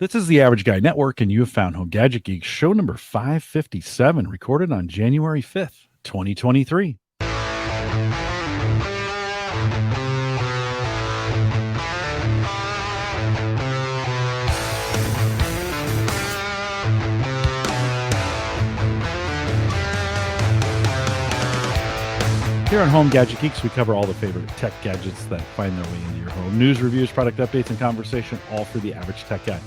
This is the Average Guy Network, and you have found Home Gadget Geeks show number 557, recorded on January 5th, 2023. Here on Home Gadget Geeks, we cover all the favorite tech gadgets that find their way into your home. News, reviews, product updates, and conversation, all for the average tech guy.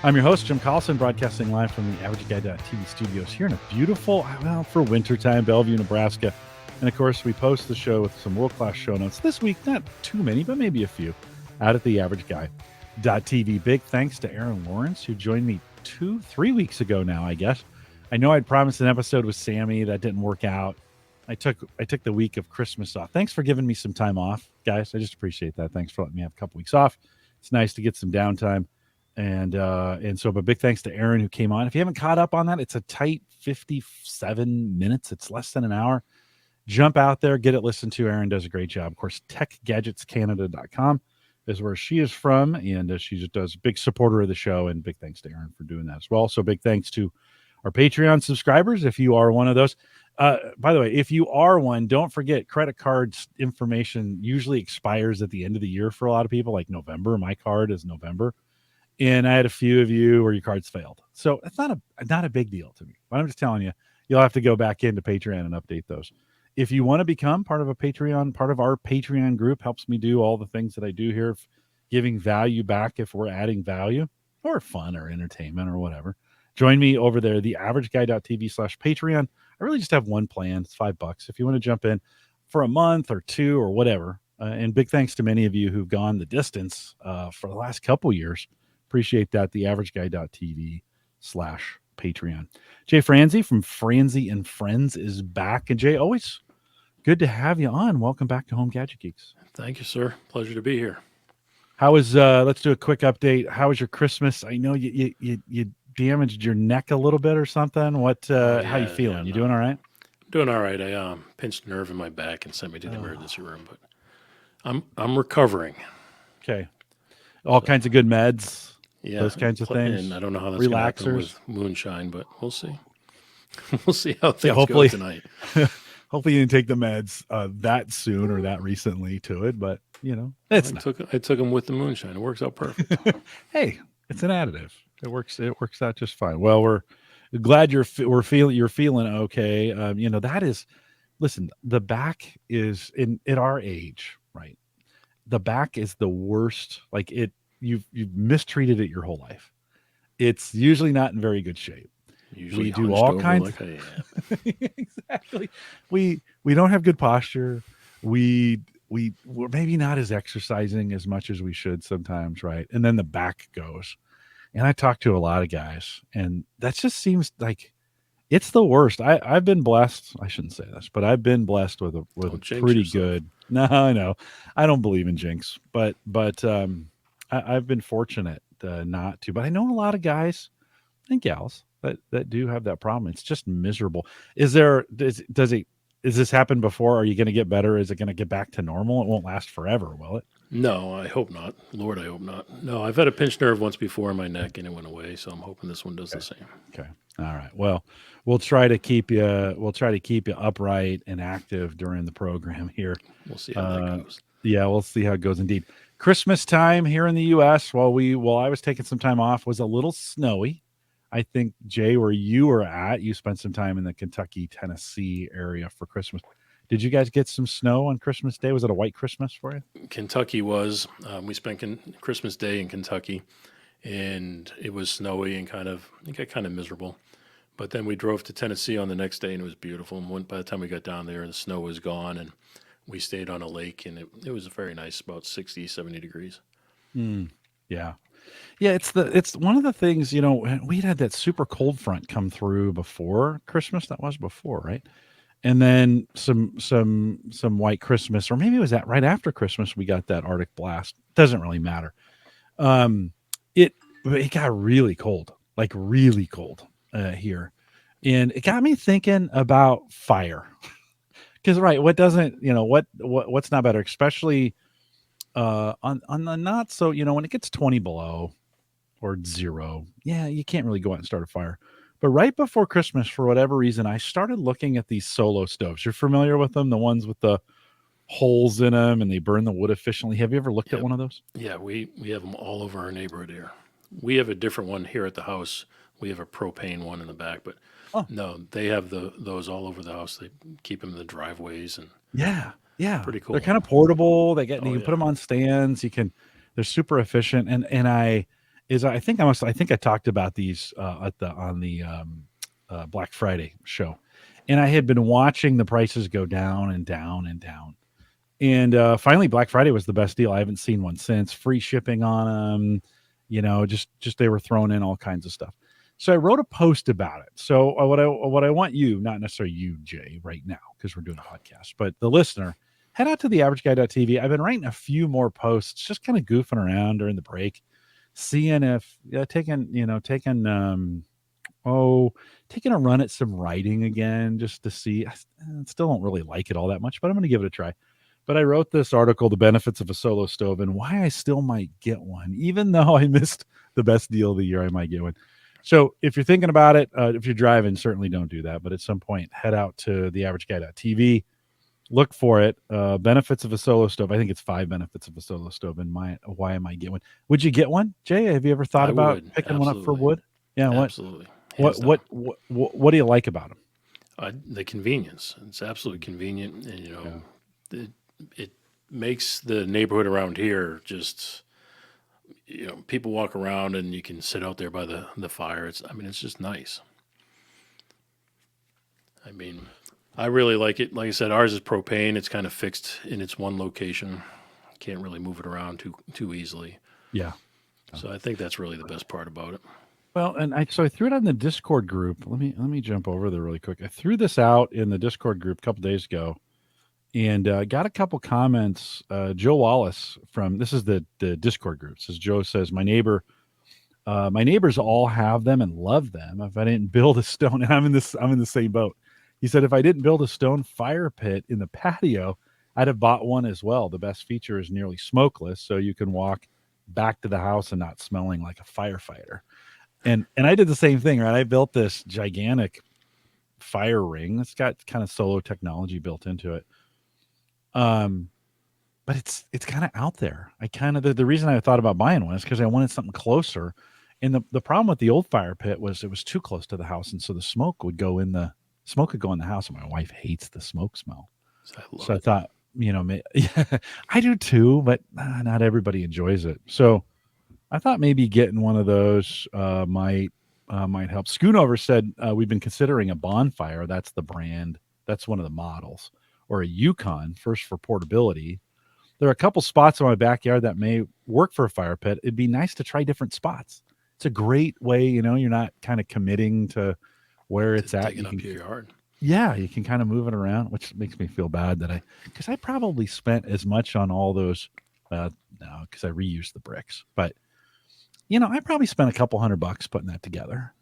I'm your host, Jim Collison, broadcasting live from the AverageGuy.tv studios here in a beautiful, well, for wintertime, Bellevue, Nebraska. And of course, we post the show with some world-class show notes this week, not too many, but maybe a few, out at the AverageGuy.tv. Big thanks to Aaron Lawrence, who joined me 3 weeks ago now, I guess. I know I'd promised an episode with Sammy. That didn't work out. I took the week of Christmas off. Thanks for giving me some time off, guys. I just appreciate that. Thanks for letting me have a couple weeks off. It's nice to get some downtime. And so, but big thanks to Aaron who came on. If you haven't caught up on that, it's a tight 57 minutes. It's less than an hour. Jump out there, get it listened to. Aaron does a great job. Of course, techgadgetscanada.com is where she is from. And she just does a big supporter of the show. And big thanks to Aaron for doing that as well. So big thanks to our Patreon subscribers, if you are one of those. By the way, if you are one, don't forget credit cards information usually expires at the end of the year for a lot of people, like November. My card is November. And I had a few of you where your cards failed. So it's not a big deal to me. But I'm just telling you, you'll have to go back into Patreon and update those. If you want to become part of our Patreon group, helps me do all the things that I do here, giving value back if we're adding value or fun or entertainment or whatever. Join me over there, theaverageguy.tv/Patreon. I really just have one plan. It's $5. If you want to jump in for a month or two or whatever. And big thanks to many of you who've gone the distance for the last couple years. Appreciate that. theaverageguy.tv/Patreon. Jay Franze from Franze and Friends is back. And Jay, always good to have you on. Welcome back to Home Gadget Geeks. Thank you, sir. Pleasure to be here. How was, let's do a quick update. How was your Christmas? I know you damaged your neck a little bit or something. How you feeling? You doing all right? Doing all right. I pinched a nerve in my back and sent me to the emergency room, but I'm recovering. Okay. All kinds of good meds. Yeah, those kinds of things. And I don't know how that's going to happen with moonshine, but we'll see. We'll see how things hopefully, go tonight. Hopefully you didn't take the meds that soon or that recently to it, but I took them with the moonshine. It works out perfect. Hey, it's an additive. It works out just fine. Well, we're glad you're feeling okay. That is, listen, the back is at our age, right? The back is the worst. Like you've mistreated it your whole life. It's usually not in very good shape. Usually we do all kinds. Like Exactly. We don't have good posture. We're maybe not as exercising as much as we should sometimes, right? And then the back goes. And I talk to a lot of guys, and that just seems like it's the worst. I've been blessed. I shouldn't say this, but I've been blessed with a pretty good. No, I know. I don't believe in jinx, but I've been fortunate not to. But I know a lot of guys and gals that do have that problem. It's just miserable. Is this happen before? Are you going to get better? Is it going to get back to normal? It won't last forever, will it? No, I hope not. Lord, I hope not. No, I've had a pinched nerve once before in my neck and it went away, so I'm hoping this one does the same. Okay. All right. Well, we'll try to keep you upright and active during the program here. We'll see how that goes. Yeah, we'll see how it goes indeed. Christmas time here in the US, while I was taking some time off, was a little snowy. I think, Jay, where you were at, you spent some time in the Kentucky, Tennessee area for Christmas. Did you guys get some snow on Christmas Day? Was it a white Christmas for you? Kentucky was. We spent Christmas Day in Kentucky, and it was snowy and it got kind of miserable. But then we drove to Tennessee on the next day, and it was beautiful. And by the time we got down there, the snow was gone, and we stayed on a lake, and it was very nice, about 60, 70 degrees. Yeah. Yeah, it's one of the things, we'd had that super cold front come through before Christmas. That was before, right? And then some white Christmas, or maybe it was that right after Christmas, we got that Arctic blast. Doesn't really matter. It got really cold, like really cold here. And it got me thinking about fire. Because, right, what's not better, especially on the not so, when it gets 20 below or 0, yeah, you can't really go out and start a fire. But right before Christmas, for whatever reason, I started looking at these solo stoves. You're familiar with them, the ones with the holes in them and they burn the wood efficiently. Have you ever looked at Yep. one of those? Yeah, we have them all over our neighborhood here. We have a different one here at the house. We have a propane one in the back, but Oh, no, they have those all over the house. They keep them in the driveways and yeah, yeah. pretty They're cool. kind of portable. You Oh can put yeah, them on stands. They're super efficient. I think I talked about these on the Black Friday show, and I had been watching the prices go down and down and down. And finally, Black Friday was the best deal. I haven't seen one since. Free shipping on them, just they were throwing in all kinds of stuff. So I wrote a post about it. So what I want you, not necessarily you, Jay, right now, because we're doing a podcast, but the listener, head out to the averageguy.tv. I've been writing a few more posts, just kind of goofing around during the break, seeing if taking a run at some writing again, just to see. I still don't really like it all that much, but I'm going to give it a try. But I wrote this article, The Benefits of a Solo Stove, and why I still might get one, even though I missed the best deal of the year, I might get one. So if you're thinking about it, if you're driving, certainly don't do that. But at some point, head out to theaverageguy.tv, look for it. Benefits of a solo stove. I think it's 5 benefits of a solo stove, and why I might get one. Would you get one, Jay? Have you ever thought I about would picking one up for absolutely, wood? Yeah. absolutely, What hands down. what what what do you like about them? The convenience. It's absolutely convenient, and Yeah. it, it makes the neighborhood around here just people walk around and you can sit out there by the fire. It's just nice. I mean, I really like it. Like I said, ours is propane. It's kind of fixed in its one location. Can't really move it around too easily. Yeah. So I think that's really the best part about it. Well, and I threw it on the Discord group. Let me jump over there really quick. I threw this out in the Discord group a couple days ago, and got a couple comments. Joe Wallace from this is the Discord group says Joe says my neighbors all have them and love them. If I didn't build a stone, and I'm in the same boat. He said if I didn't build a stone fire pit in the patio, I'd have bought one as well. The best feature is nearly smokeless, so you can walk back to the house and not smelling like a firefighter. And I did the same thing, right? I built this gigantic fire ring. It's got kind of solo technology built into it. Um, but it's kind of out there. I kind of the reason I thought about buying one is because I wanted something closer. And the problem with the old fire pit was it was too close to the house, and so the smoke could go in the house, and my wife hates the smoke smell. So I love So I it. thought, yeah, I do too, but not everybody enjoys it. So I thought maybe getting one of those might help. Schoonover said we've been considering a bonfire. That's the brand. That's one of the models, or a Yukon. First for portability. There are a couple spots in my backyard that may work for a fire pit. It'd be nice to try different spots. It's a great way, you're not kind of committing to where To it's at. digging up your yard. Yeah, you can kind of move it around, which makes me feel bad because I probably spent as much on all those, no, because I reused the bricks, but I probably spent a couple $100 putting that together,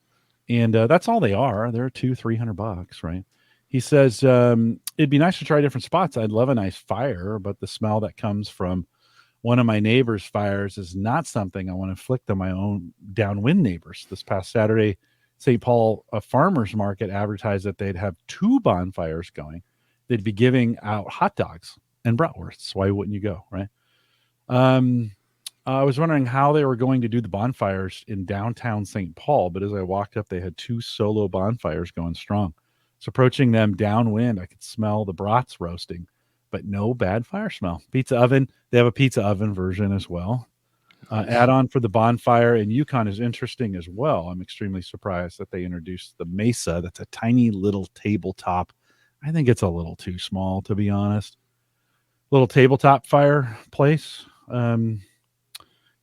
and that's all they are. They're $200-300, right? He says it'd be nice to try different spots. I'd love a nice fire, but the smell that comes from one of my neighbors' fires is not something I want to inflict on my own downwind neighbors. This past Saturday, St. Paul, a farmer's market advertised that they'd have 2 bonfires going. They'd be giving out hot dogs and bratwursts. Why wouldn't you go, right? Um, I was wondering how they were going to do the bonfires in downtown St. Paul, but as I walked up, they had 2 solo bonfires going strong. So approaching them downwind, I could smell the brats roasting, but no bad fire smell. Pizza oven, they have a pizza oven version as well. Nice. Add-on for the bonfire in Yukon is interesting as well. I'm extremely surprised that they introduced the Mesa. That's a tiny little tabletop. I think it's a little too small, to be honest. Little tabletop fireplace. He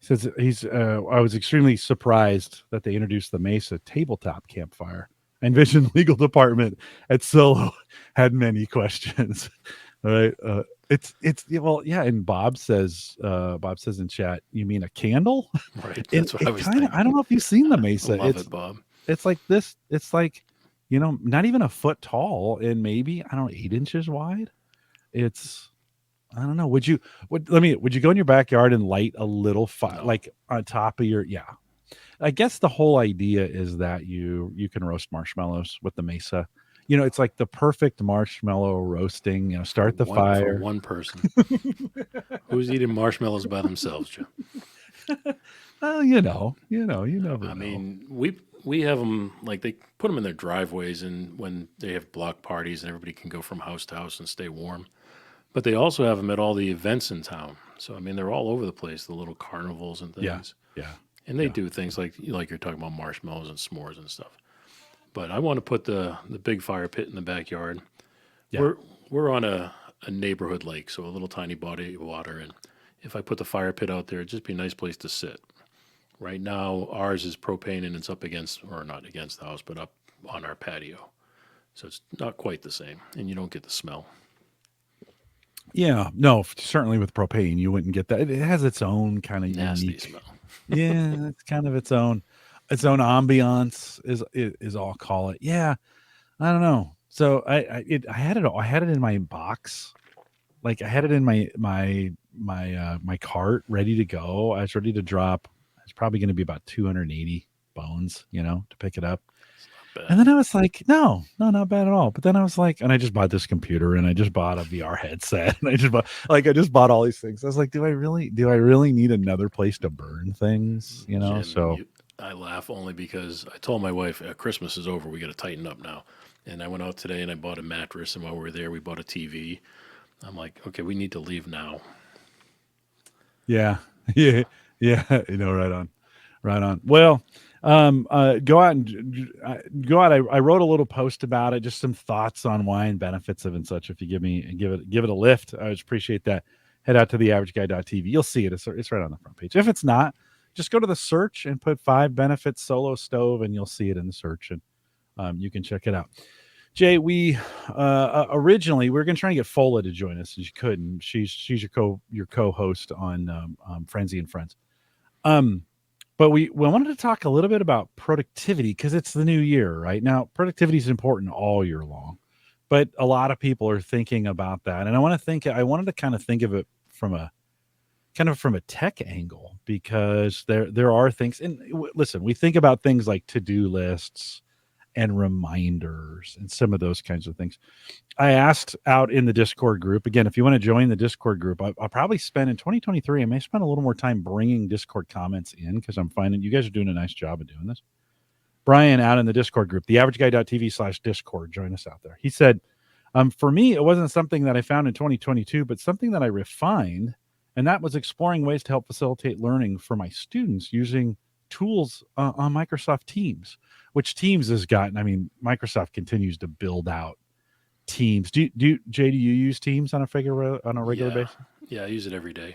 says I was extremely surprised that they introduced the Mesa tabletop campfire. I envision legal department at Solo had many questions. All right. Well, yeah. And Bob says in chat, you mean a candle? Right. And That's what I it was kind of, I thinking. don't know if you've seen the I Mesa. love it, Bob. It's like this. It's like, not even a foot tall and maybe, I don't know, 8 inches wide. It's, I don't know. Would you go in your backyard and light a little fire, No. like on top of your, yeah. I guess the whole idea is that you can roast marshmallows with the Mesa. It's like the perfect marshmallow roasting. for Start the one for fire. one person who's eating marshmallows by themselves, Joe. Well, you never I know. mean, we have them like they put them in their driveways, and when they have block parties, and everybody can go from house to house and stay warm. But they also have them at all the events in town. So I mean, they're all over the place, the little carnivals and Yeah, things. yeah, And they yeah, do things like you're talking about marshmallows and s'mores and stuff. But I want to put the big fire pit in the backyard. yeah. We're on a neighborhood lake, so a little tiny body of water. And if I put the fire pit out there, it'd just be a nice place to sit. Right now, ours is propane and it's up against, or not against the house, but up on our patio. So it's not quite the same, and you don't get the smell. Yeah, no, certainly with propane, you wouldn't get that. It has its own kind of Nasty unique. smell. Yeah, it's kind of its own ambiance is all call it. Yeah, I don't know. So I had it in my box. Like I had it in my cart ready to go. I was ready to drop. It's probably going to be about 280 bones, to pick it up. It's not And bad. then I was like, no, no, not bad at all. But then I was like, and I just bought this computer and I just bought a VR headset and I just bought all these things. I was like, do I really need another place to burn things? Jim, So I laugh only because I told my wife Christmas is over. We got to tighten up now. And I went out today and I bought a mattress. And while we were there, we bought a TV. I'm like, okay, we need to leave now. yeah, yeah, yeah, right on. Right on. Well, go out and go out. I wrote a little post about it, just some thoughts on why and benefits of and such. If you give it a lift, I would appreciate that. Head out to theaverageguy.tv. You'll see it. It's right on the front page. If it's not, just go to the search and put 5 benefits solo stove, and you'll see it in the search, and you can check it out. Jay, we originally we were going to try and get Fola to join us, and she couldn't. She's your co-host on Frenzy and Friends. Um, but we wanted to talk a little bit about productivity because it's the new year, right? Now, productivity is important all year long, but a lot of people are thinking about that. And I wanted to kind of think of it from a tech angle because there are things. And listen, we think about things like to-do lists and reminders and some of those kinds of things. I asked out in the Discord group again. If you want to join the Discord group, I'll probably spend in 2023. I may spend a little more time bringing Discord comments in because I'm finding you guys are doing a nice job of doing this. Brian out in the Discord group, theaverageguy.tv/Discord. Join us out there. He said, for me, it wasn't something that I found in 2022, but something that I refined, and that was exploring ways to help facilitate learning for my students using tools on Microsoft Teams, which Teams has gotten. I mean, Microsoft continues to build out Teams. Jay, do you use Teams on a regular Yeah, basis? yeah, I use it every day.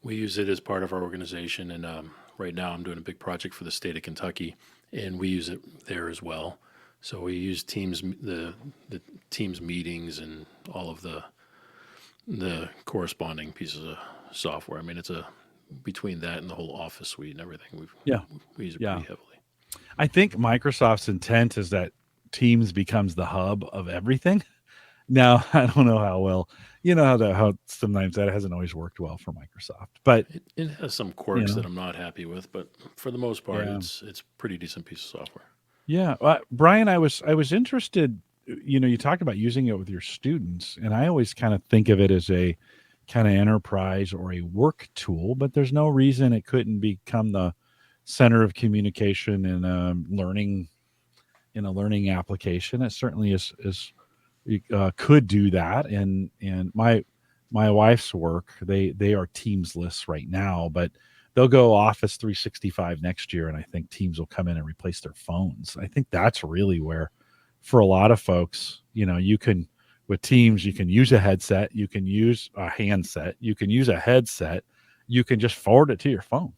We use it as part of our organization, and right now I'm doing a big project for the state of Kentucky, and we use it there as well. So we use Teams, the Teams meetings, and all of the corresponding pieces of software. I mean, it's a between that and the whole Office suite and everything, Yeah, we use it pretty yeah. heavily. I think Microsoft's intent is that Teams becomes the hub of everything. Now, I don't know how well, how sometimes that hasn't always worked well for Microsoft, but It has some you quirks that know, I'm not happy with, but for the most part, yeah, it's pretty decent piece of software. yeah. Brian, I was interested. You talked about using it with your students, and I always kind of think of it as a kind of enterprise or a work tool, but there's no reason it couldn't become the center of communication and learning in a learning application. It certainly is could do that. And my wife's work, they are Teams lists right now, but they'll go Office 365 next year, and I think Teams will come in and replace their phones. I think that's really where, for a lot of folks, you can with Teams, you can use a headset, you can use a handset, you can use a headset, you can just forward it to your phone,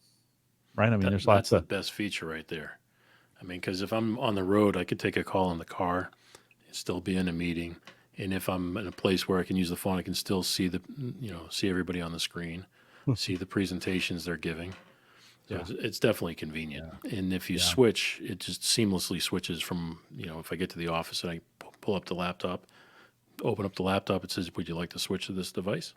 right? I mean, there's That's lots the of best feature right there. I mean, because if I'm on the road, I could take a call in the car and still be in a meeting. And if I'm in a place where I can use the phone, I can still see see everybody on the screen, see the presentations they're giving. So yeah, it's definitely convenient. yeah, And if you yeah. switch, it just seamlessly switches from, if I get to the office and I pull up the laptop, open up the laptop, it says, would you like to switch to this device?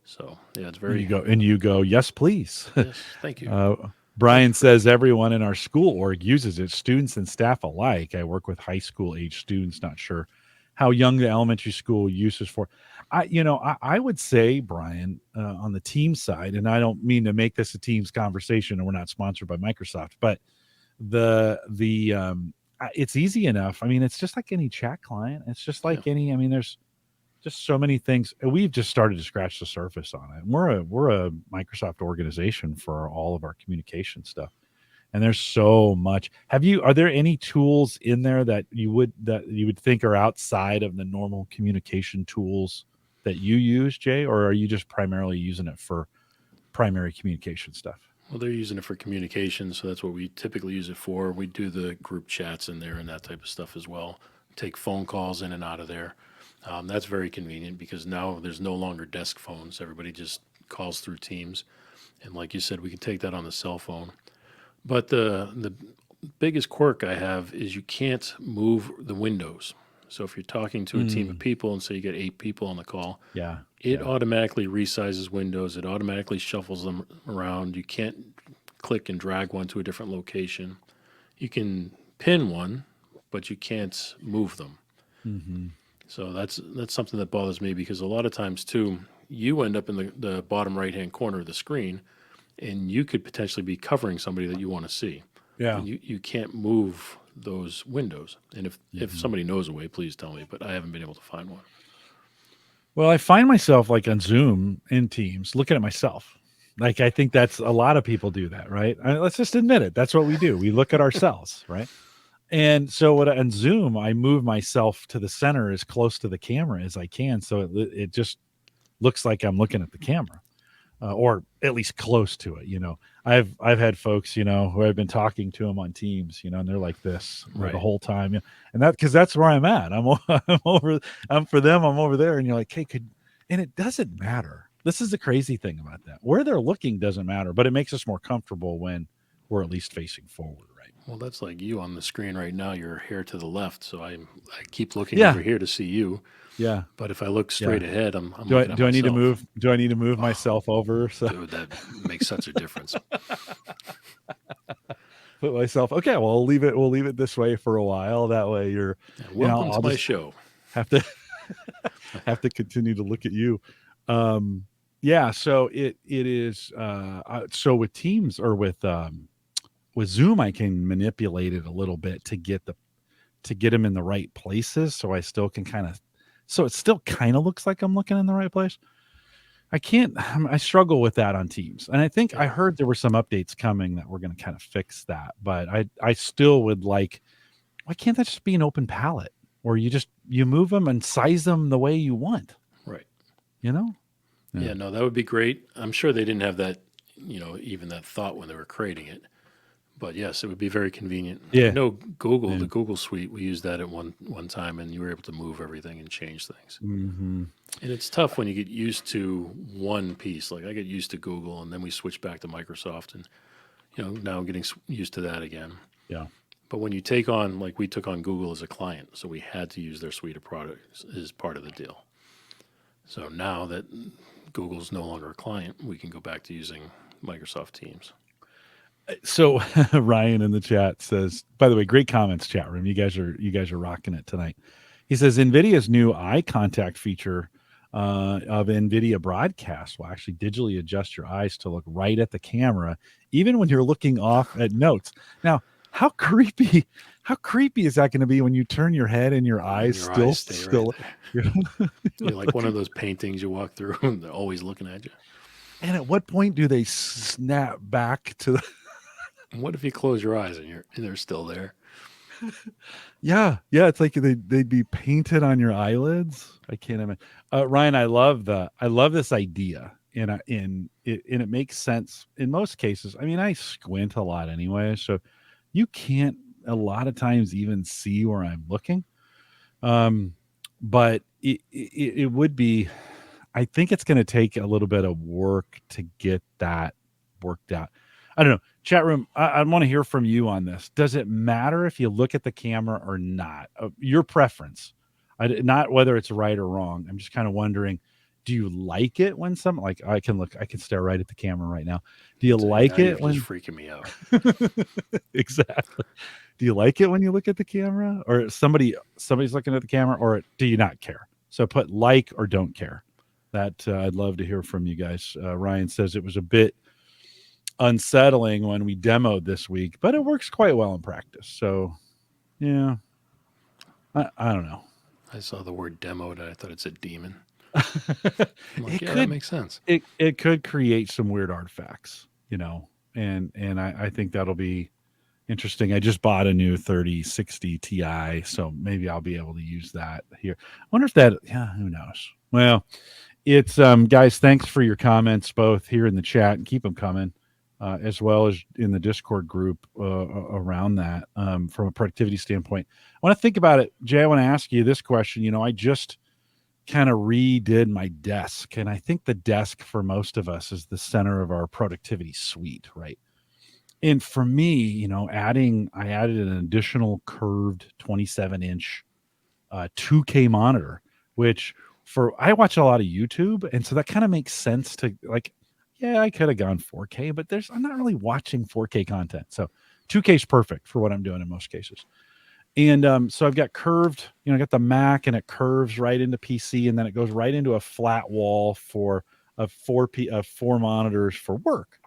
So, yeah, it's And you very, go, yes, please. yes, thank you. uh, Brian says everyone in our school org uses it, students and staff alike. I work with high school age students, not sure how young the elementary school use is for. I would say, Brian, on the team side, and I don't mean to make this a team's conversation, and we're not sponsored by Microsoft, but it's easy enough. I mean, it's just like any chat client. It's just like any. I mean, there's just so many things. We've just started to scratch the surface on it. We're a Microsoft organization for all of our communication stuff, and there's so much. Are there any tools in there that you would think are outside of the normal communication tools that you use, Jay, or are you just primarily using it for primary communication stuff? Well, they're using it for communication, so that's what we typically use it for. We do the group chats in there and that type of stuff as well. Take phone calls in and out of there. That's very convenient because now there's no longer desk phones. Everybody just calls through Teams. And like you said, we can take that on the cell phone. But the biggest quirk I have is you can't move the windows. So if you're talking to a team of people and say you get 8 people on the call, it automatically resizes windows. It automatically shuffles them around. You can't click and drag one to a different location. You can pin one, but you can't move them. Mm-hmm. So that's something that bothers me because a lot of times too, you end up in the bottom right-hand corner of the screen, and you could potentially be covering somebody that you want to see. Yeah. And you can't move those windows. And if somebody knows a way, please tell me. But I haven't been able to find one. Well, I find myself like on Zoom in Teams looking at myself. Like I think that's a lot of people do that, right? Let's just admit it. That's what we do. We look at ourselves, right? And so on Zoom, I move myself to the center as close to the camera as I can, so it just looks like I'm looking at the camera, or at least close to it. I've had folks, who I've been talking to them on Teams, and they're like this the whole time, and because that's where I'm at. I'm for them. I'm over there, and you're like, hey, and it doesn't matter. This is the crazy thing about that. Where they're looking doesn't matter, but it makes us more comfortable when we're at least facing forward, right? Well, that's like you on the screen right now. Your hair to the left, so I keep looking over here to see you. Yeah. But if I look straight ahead, I'm do looking at I need to myself. move? Do I need to move myself over? So Dude, that makes such a difference. Put myself. Okay, well, we'll leave it this way for a while. That way, you're. Welcome to my show. Have to continue to look at you. So it is. So with Teams or with Zoom, I can manipulate it a little bit to get them in the right places. So I still can so it still kind of looks like I'm looking in the right place. I struggle with that on Teams. And I think I heard there were some updates coming that we're going to kind of fix that, but I still would like, why can't that just be an open palette where you move them and size them the way you want? Right. Yeah, no, that would be great. I'm sure they didn't have that, even that thought when they were creating it. But yes, it would be very convenient. Yeah. The Google Suite, we used that at one time, and you were able to move everything and change things. Mm-hmm. And it's tough when you get used to one piece. Like I get used to Google, and then we switch back to Microsoft, and now I'm getting used to that again. Yeah. But when you take on, like we took on Google as a client, so we had to use their suite of products as part of the deal. So now that Google's no longer a client, we can go back to using Microsoft Teams. So Ryan in the chat says, by the way, great comments, chat room. You guys are rocking it tonight. He says NVIDIA's new eye contact feature of NVIDIA Broadcast will actually digitally adjust your eyes to look right at the camera, even when you're looking off at notes. Now, how creepy is that going to be when you turn your head and your eyes still right you're like one of those paintings you walk through and they're always looking at you. And at what point do they snap back to the what if you close your eyes and they're still there? Yeah, it's like they'd be painted on your eyelids. I can't imagine. Ryan, I love this idea, and it makes sense in most cases. I mean, I squint a lot anyway, so you can't a lot of times even see where I'm looking. But it would be. I think it's going to take a little bit of work to get that worked out. I don't know. Chat room, I want to hear from you on this. Does it matter if you look at the camera or not? Your preference, not whether it's right or wrong. I'm just kind of wondering, do you like it when some like I can stare right at the camera right now. Do you So now like you're it just when freaking me out. exactly? Do you like it when you look at the camera, or somebody's looking at the camera, or do you not care? So put like or don't care. That I'd love to hear from you guys. Ryan says it was a bit unsettling when we demoed this week, but it works quite well in practice. So yeah, I don't know. I saw the word demoed and I thought it said demon. I'm like, it yeah, that could makes sense. it could create some weird artifacts, and I think that'll be interesting. I just bought a new 3060 Ti, so maybe I'll be able to use that here. I wonder if that, yeah, who knows? Well, it's guys, thanks for your comments both here in the chat and keep them coming, as well as in the Discord group around that. From a productivity standpoint, I want to think about it, Jay. I want to ask you this question. I just kind of redid my desk, and I think the desk for most of us is the center of our productivity suite, right? And for me, I added an additional curved 27-inch 2K monitor, which for I watch a lot of YouTube, and so that kind of makes sense to like, yeah, I could have gone 4K, but I'm not really watching 4K content. So 2K is perfect for what I'm doing in most cases. And so I've got curved, I got the Mac and it curves right into PC, and then it goes right into a flat wall for four monitors for work.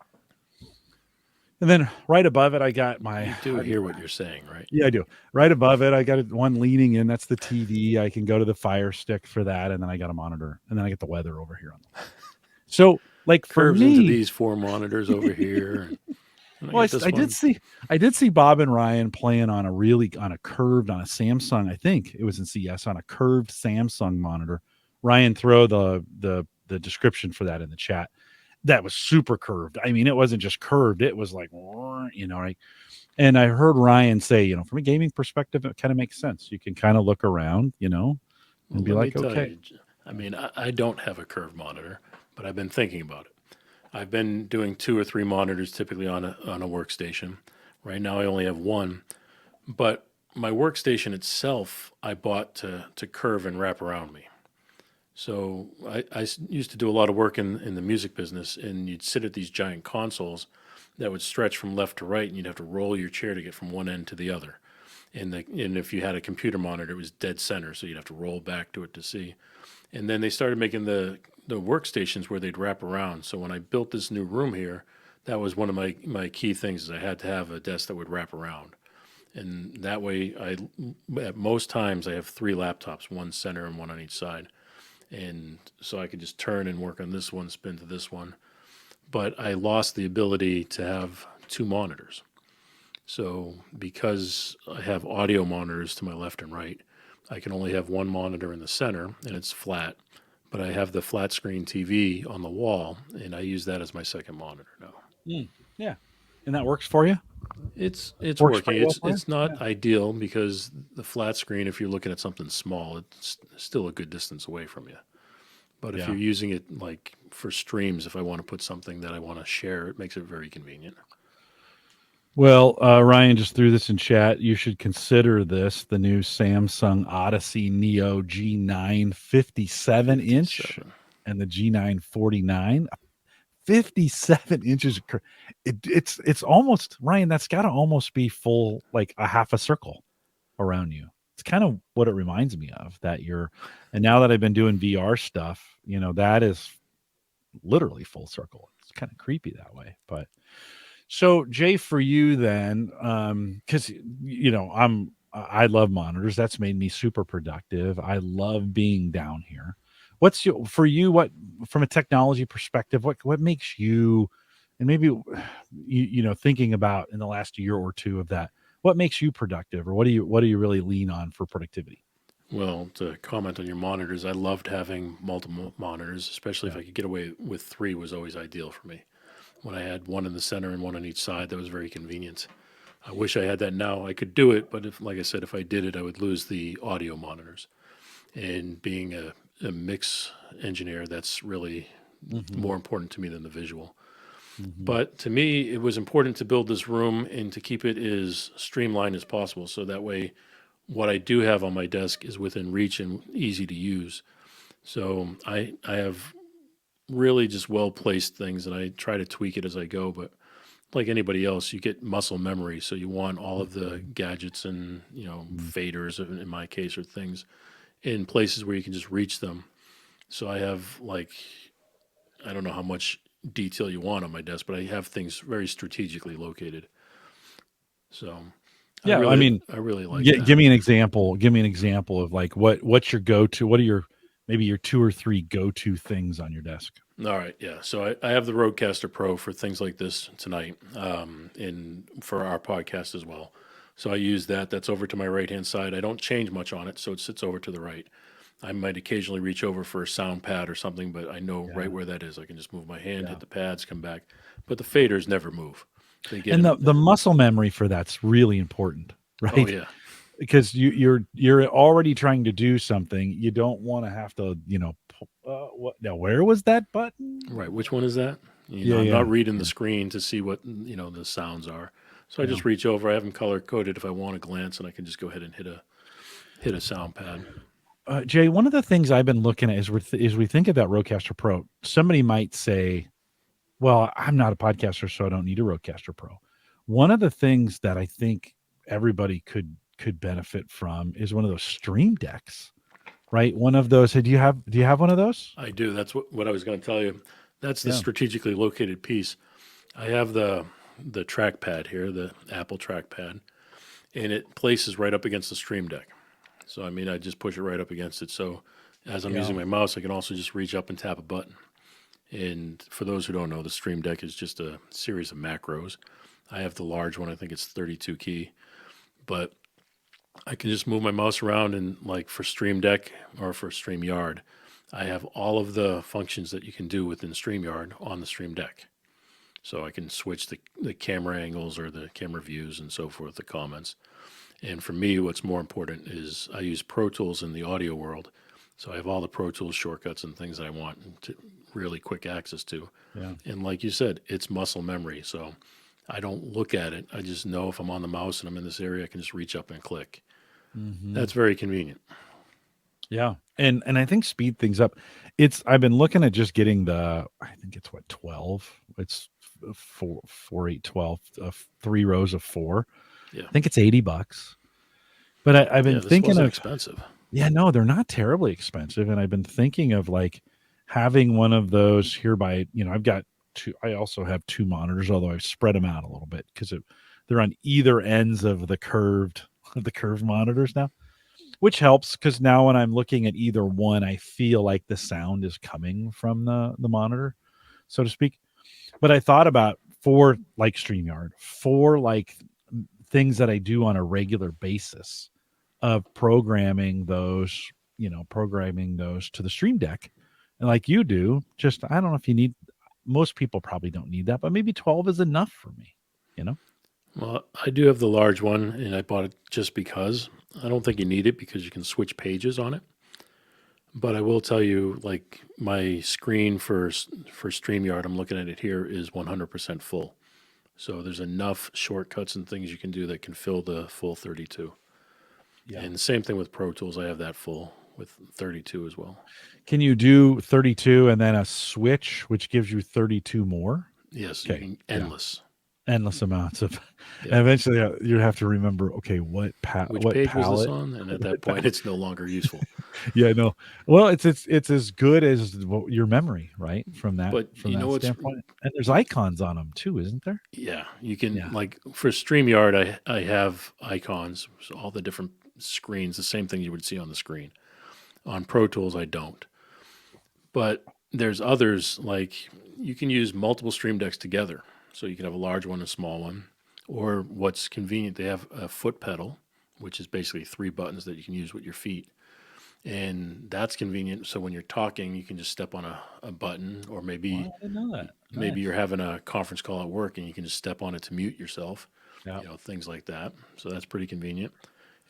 And then right above it, I got You do hear what you're saying, right? yeah, I do. Right above it, I got one leaning in. That's the TV. I can go to the Fire Stick for that, and then I got a monitor, and then I get the weather over here on the. So, like for Curves into me, these 4 monitors over here. And I well, get this I did one. see Bob and Ryan playing on on a Samsung. I think it was in CS on a curved Samsung monitor. Ryan, throw the description for that in the chat. That was super curved. I mean, it wasn't just curved; it was like, right. And I heard Ryan say, from a gaming perspective, it kind of makes sense. You can kind of look around, Well, and be let me like, tell okay, you, I mean, I don't have a curved monitor, but I've been thinking about it. I've been doing 2 or 3 monitors typically on a workstation. Right now, I only have one, but my workstation itself, I bought to curve and wrap around me. So used to do a lot of work in the music business, and you'd sit at these giant consoles that would stretch from left to right, and you'd have to roll your chair to get from one end to the other. And if you had a computer monitor, it was dead center, so you'd have to roll back to it to see. And then they started making the workstations where they'd wrap around. So when I built this new room here, that was one of my key things is I had to have a desk that would wrap around. And that way, at most times I have 3 laptops, one center and one on each side, and so I could just turn and work on this one, spin to this one. But I lost the ability to have 2 monitors. So because I have audio monitors to my left and right, I can only have one monitor in the center and it's flat. But I have the flat screen TV on the wall, and I use that as my second monitor now. yeah, and that works for you. It's Works working. pretty well for you. It's not ideal because the flat screen, if you're looking at something small, it's still a good distance away from you. But if Yeah. you're using it like for streams, if I want to put something that I want to share, it makes it very convenient. Well, Ryan just threw this in chat. You should consider this the new Samsung Odyssey Neo G9 57-inch 57. and the G9 49. 57 inches. It's almost, Ryan, that's got to almost be full, like a half a circle around you. It's kind of what it reminds me of and now that I've been doing VR stuff, that is literally full circle. It's kind of creepy that way. But so Jay, for you then, because I love monitors. That's made me super productive. I love being down here. For you? What from a technology perspective? What makes you, and maybe thinking about in the last year or two of that, what makes you productive, or what do you really lean on for productivity? Well, to comment on your monitors, I loved having multiple monitors, especially if Yeah, I could get away with 3 was always ideal for me. When I had one in the center and one on each side, that was very convenient. I wish I had that now. I could do it, but if, like I said, if I did it, I would lose the audio monitors. And being a mix engineer, that's really hmm more important to me than the visual. hmm But to me, it was important to build this room and to keep it as streamlined as possible. So that way, what I do have on my desk is within reach and easy to use. So I have really just well placed things, and I try to tweak it as I go. But like anybody else, you get muscle memory, so you want all of the gadgets and Mm. faders in my case or things in places where you can just reach them. So I have like I don't know how much detail you want on my desk, but I have things very strategically located. So Yeah, I mean, I really like that. give me an example. Give me an example of like what's your go-to? What are your maybe your two or three go-to things on your desk? All right, yeah. So I have the Rodecaster Pro for things like this tonight, and for our podcast as well. So I use that. That's over to my right hand side. I don't change much on it, so it sits over to the right. I might occasionally reach over for a sound pad or something, but I know Yeah, right where that is. I can just move my hand, yeah. hit the pads, come back. But the faders never move. They get And in. the muscle memory for that's really important, Oh right? yeah, Because you're already trying to do something. You don't want to have to, what now? Where was that button? right. Which one is that? Yeah, I'm yeah, not reading the yeah, screen to see what the sounds are. So I yeah. just reach over. I have them color coded if I want to glance, and I can just go ahead and hit a sound pad. Jay, one of the things I've been looking at is we think about Rodecaster Pro. Somebody might say, "Well, I'm not a podcaster, so I don't need a Rodecaster Pro." One of the things that I think everybody could benefit from is one of those Stream Decks, right? One of those. Do you have one of those? I do. That's what I was going to tell you. That's the Yeah. strategically located piece. I have the trackpad here, the Apple trackpad, and it places right up against the Stream Deck. So I mean, I just push it right up against it. So as I'm Yeah. using my mouse, I can also just reach up and tap a button. And for those who don't know, the Stream Deck is just a series of macros. I have the large one. I think it's 32 key, but I can just move my mouse around and like for Stream Deck or for StreamYard, I have all of the functions that you can do within StreamYard on the Stream Deck. So I can switch the camera angles or the camera views and so forth, the comments. And for me, what's more important is I use Pro Tools in the audio world. So I have all the Pro Tools shortcuts and things that I want to really quick access to. Yeah. And like you said, it's muscle memory. So I don't look at it. I just know if I'm on the mouse and I'm in this area, I can just reach up and click. Hmm. That's very convenient. Yeah. And I think speed things up. I've been looking at just getting I think it's what 12. It's four, 8, 12, 3 rows of four. Yeah. I think it's $80. But I've been Yeah. This thinking wasn't of, expensive. yeah, no, they're not terribly expensive. And I've been thinking of like having one of those here by, I've got two, I also have two monitors, although I've spread them out a little bit because they're on either ends of the curved monitors now, which helps because now when I'm looking at either one, I feel like the sound is coming from the monitor, so to speak. But I thought about for like StreamYard, for like things that I do on a regular basis of programming those to the Stream Deck. And like you do, just I don't know if you need most people probably don't need that, but maybe 12 is enough for me, you know? Well, I do have the large one, and I bought it just because. I don't think you need it because you can switch pages on it. But I will tell you, like my screen for StreamYard, I'm looking at it here, is 100% full. So there's enough shortcuts and things you can do that can fill the full 32. Yeah. And the same thing with Pro Tools. I have that full with 32 as well. Can you do 32 and then a switch, which gives you 32 more? Yes, you Okay. can Yeah. endless. Endless amounts of, Yeah. and eventually you have to remember, okay, Which what page was this palette? on? And at that What point, it's no longer useful. Yeah, no. Well, it's as good as your memory, right? But From you know that what's standpoint. And there's icons on them too, isn't there? yeah, you can Yeah. like for StreamYard, I have icons, so all the different screens, the same thing you would see on the screen. On Pro Tools, I don't. But there's others like you can use multiple Stream Decks together. So you can have a large one, a small one. Or what's convenient, they have a foot pedal, which is basically three buttons that you can use with your feet. And that's convenient. So when you're talking, you can just step on a button, or Wow, I didn't know that. maybe Nice. you're having a conference call at work and you can just step on it to mute yourself, Yeah. things like that. So that's pretty convenient.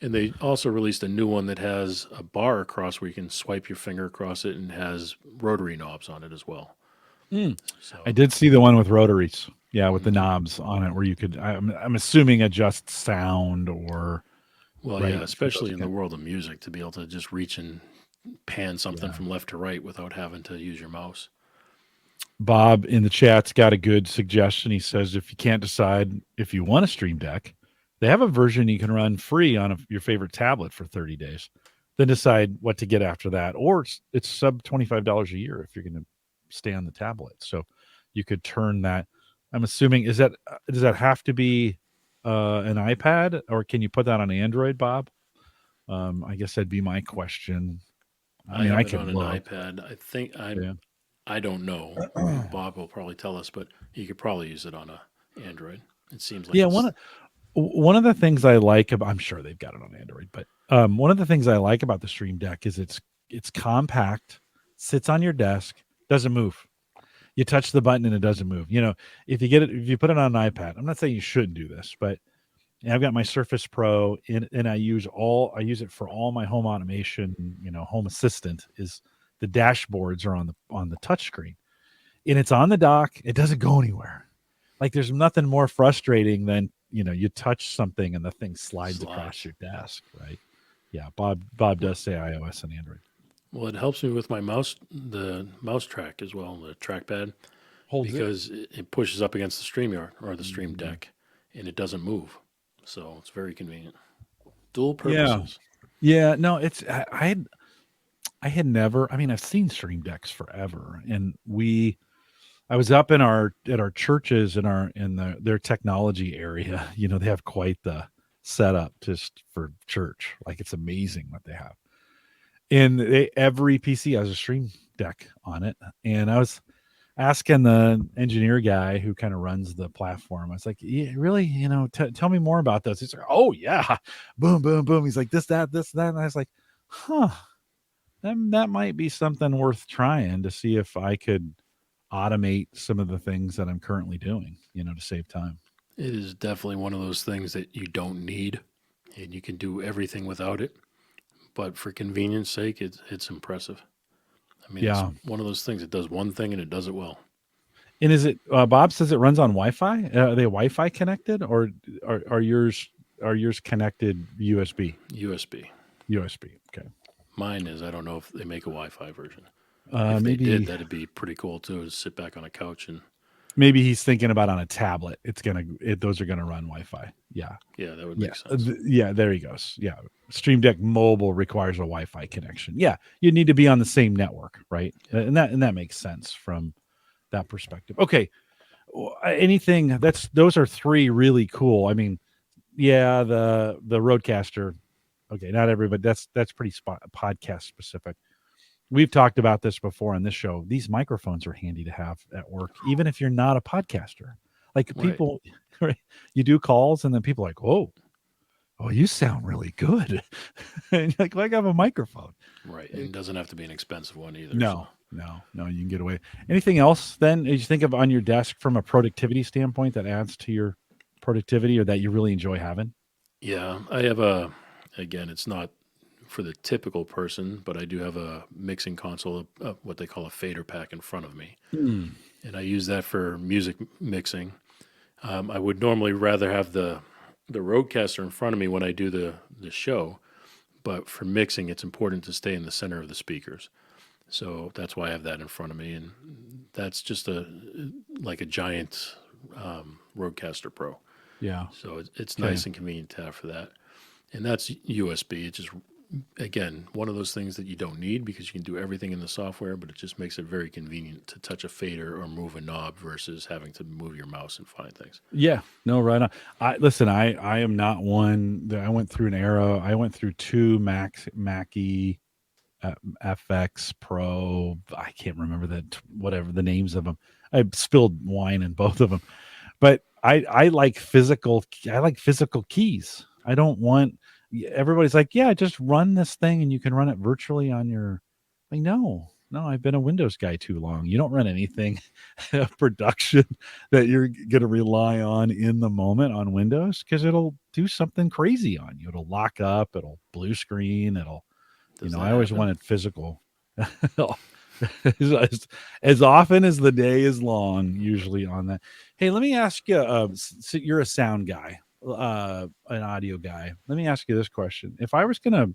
And they also released a new one that has a bar across where you can swipe your finger across it and has rotary knobs on it as well. Mm. I So, did see the one with rotaries. Yeah, with the mhm. knobs on it where you could I'm assuming adjust sound or Well, yeah, right for those especially in the kind. world of music, to be able to just reach and pan something Yeah. from left to right without having to use your mouse. Bob in the chat's got a good suggestion. He says if you can't decide if you want a Stream Deck, they have a version you can run free on your favorite tablet for 30 days. Then decide what to get after that. Or it's sub $25 a year if you're going to stay on the tablet. So you could turn that. I'm assuming does that have to be an iPad, or can you put that on Android, Bob? I guess that'd be my question. I I mean, I have it could on an look. iPad. I think Yeah. I don't know. Bob will probably tell us, but you could probably use it on a Android. It seems like Yeah, it's one of the things I like about, I'm sure they've got it on Android, but one of the things I like about the Stream Deck is it's compact, sits on your desk, doesn't move. You touch the button and it doesn't move. If you put it on an iPad, I'm not saying you shouldn't do this, but I've got my Surface Pro and I use it for all my home automation. Home Assistant is the dashboards are on the touch screen, and it's on the dock. It doesn't go anywhere. Like there's nothing more frustrating than you touch something and the thing slides across slides. your desk, right? Yeah, Bob does say iOS and Android. Well, it helps me with my mouse, the mouse track as well, the trackpad, Holds it. because it pushes up against the StreamYard or the Stream Mhm. Deck, and it doesn't move. So it's very convenient. Dual Yeah, purposes. yeah. No, I had never. I mean, I've seen Stream Decks forever, and I was up in our at our churches in their technology area. They have quite the setup just for church. Like it's amazing what they have. And every PC has a Stream Deck on it. And I was asking the engineer guy who kind of runs the platform. I was like, yeah, really, tell me more about this. He's like, oh yeah, boom, boom, boom. He's like, this, that. And I was like, huh, that might be something worth trying to see if I could automate some of the things that I'm currently doing, to save time. It is definitely one of those things that you don't need, and you can do everything without it. But for convenience sake, it's impressive. I mean, it's Yeah. one of those things. It does one thing and it does it well. And is it Bob says it runs on Wi-Fi? Are they Wi-Fi connected, or are yours connected USB? USB. USB. Okay. Mine is. I don't know if they make a Wi-Fi version. Uh, If they did, maybe that'd be pretty cool too. To sit back on a couch and maybe he's thinking about on a tablet. Those are gonna run Wi-Fi. Yeah. yeah, that would Yeah. make sense. Yeah. There he goes. Yeah. Stream Deck Mobile requires a Wi-Fi connection. Yeah. You need to be on the same network, right? Yeah. And that makes sense from that perspective. Okay. Anything those are three really cool. I mean, yeah, the Roadcaster. Okay, not everybody. That's pretty podcast specific. We've talked about this before on this show. These microphones are handy to have at work, even if you're not a podcaster. Like Right. people, right, you do calls, and then people are like, oh, you sound really good. And you're like I have a microphone. Right. And it doesn't have to be an expensive one either. So No, you can get away. Anything else then as you think of on your desk from a productivity standpoint that adds to your productivity or that you really enjoy having? yeah, I have a. Again, it's not for the typical person, but I do have a mixing console, what they call a fader pack, in front of me, Mm. and I use that for music mixing. I would normally rather have the Rodecaster in front of me when I do the show, but for mixing, it's important to stay in the center of the speakers. So that's why I have that in front of me, and that's just like a giant Rodecaster Pro. Yeah. So it's Okay. nice and convenient to have for that. And that's USB. It's just again one of those things that you don't need because you can do everything in the software, but it just makes it very convenient to touch a fader or move a knob versus having to move your mouse and find things. Yeah. No, right on. I am not one that I went through an era. I went through two Mackie FX Pro. I can't remember whatever the names of them. I spilled wine in both of them. But I like physical keys. I don't want everybody's like, yeah, just run this thing and you can run it virtually on your like no, I've been a Windows guy too long. You don't run anything of production that you're going to rely on in the moment on Windows because it'll do something crazy on you. It'll lock up, it'll blue screen, Does I that always happen? wanted physical. as often as the day is long, usually on that. Hey, let me ask you. So you're a sound guy, an audio guy. Let me ask you this question: if I was gonna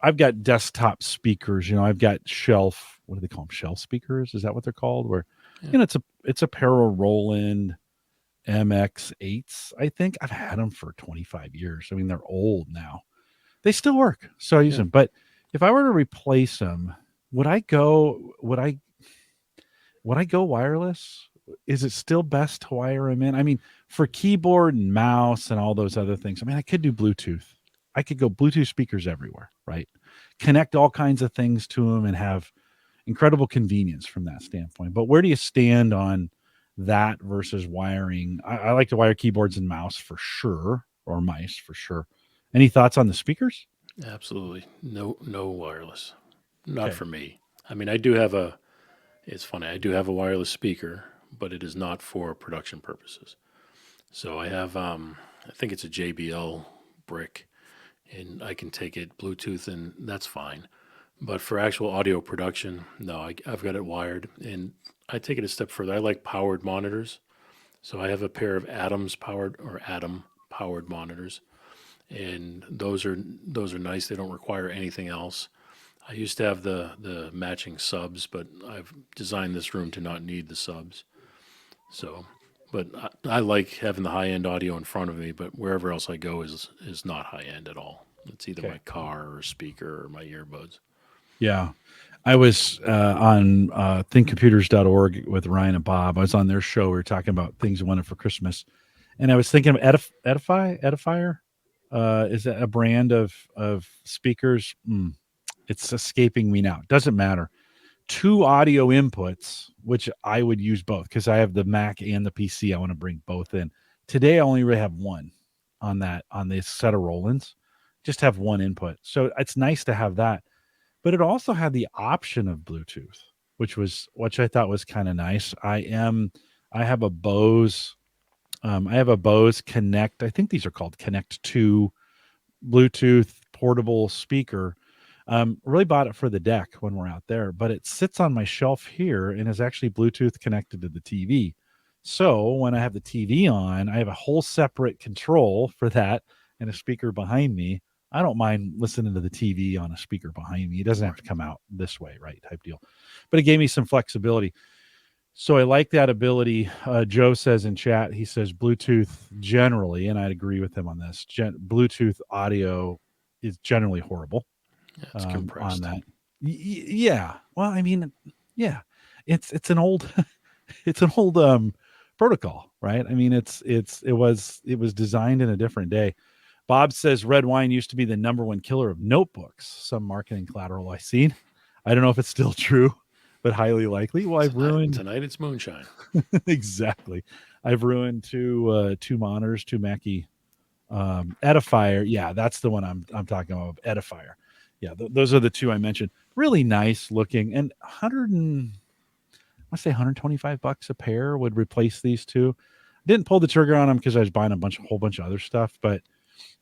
I've got desktop speakers. I've got shelf. What do they call them? Shelf speakers? Is that what they're called? Where, Yeah. it's a pair of Roland MX8s. I think I've had them for 25 years. I mean, they're old now. They still work, so I use Yeah. them. But if I were to replace them, would I go? Would I go wireless? Is it still best to wire them in? I mean, for keyboard and mouse and all those other things, I mean, I could do Bluetooth. I could go Bluetooth speakers everywhere, right? Connect all kinds of things to them and have incredible convenience from that standpoint. But where do you stand on that versus wiring? I like to wire keyboards and mouse for sure, or mice for sure. Any thoughts on the speakers? Absolutely. No wireless. Not Okay. for me. I mean, I do have a. It's funny. I do have a wireless speaker, but it is not for production purposes. So I have. I think it's a JBL brick, and I can take it Bluetooth, and that's fine. But for actual audio production, no, I've got it wired, and I take it a step further. I like powered monitors, so I have a pair of Atom powered monitors, and those are nice. They don't require anything else. I used to have the matching subs, but I've designed this room to not need the subs. So, but I like having the high end audio in front of me, but wherever else I go is not high end at all. It's either my Okay. car or a speaker or my earbuds. Yeah. I was on thinkcomputers.org with Ryan and Bob. I was on their show. We were talking about things we wanted for Christmas. And I was thinking of Edifier. Is that a brand of speakers? It's escaping me now. It doesn't matter. Two audio inputs, which I would use both because I have the Mac and the PC. I want to bring both in. Today, I only really have one on this set of Rolands. Just have one input. So it's nice to have that, but it also had the option of Bluetooth, which I thought was kind of nice. I have a Bose Connect. I think these are called Connect 2 Bluetooth portable speaker. Really bought it for the deck when we're out there, but it sits on my shelf here and is actually Bluetooth connected to the TV. So when I have the TV on, I have a whole separate control for that and a speaker behind me. I don't mind listening to the TV on a speaker behind me. It doesn't have Right. to come out this way, right? Type deal. But it gave me some flexibility. So I like that ability. Joe says in chat, he says Bluetooth generally, and I'd agree with him on this. Bluetooth audio is generally horrible Yeah, it's on compressed. that. Yeah. Well, I mean, yeah, it's an old it's an old protocol, right? I mean, it was designed in a different day. Bob says red wine used to be the number one killer of notebooks. Some marketing collateral I seen. I don't know if it's still true, but highly likely. Well, I've ruined Tonight it's moonshine. exactly. I've ruined two monitors, two Mackie Edifier. Yeah, that's the one I'm talking about. Edifier. Yeah, those are the two I mentioned. Really nice looking, and 100 and I say $125 a pair would replace these two. Didn't pull the trigger on them because I was buying a whole bunch of other stuff, but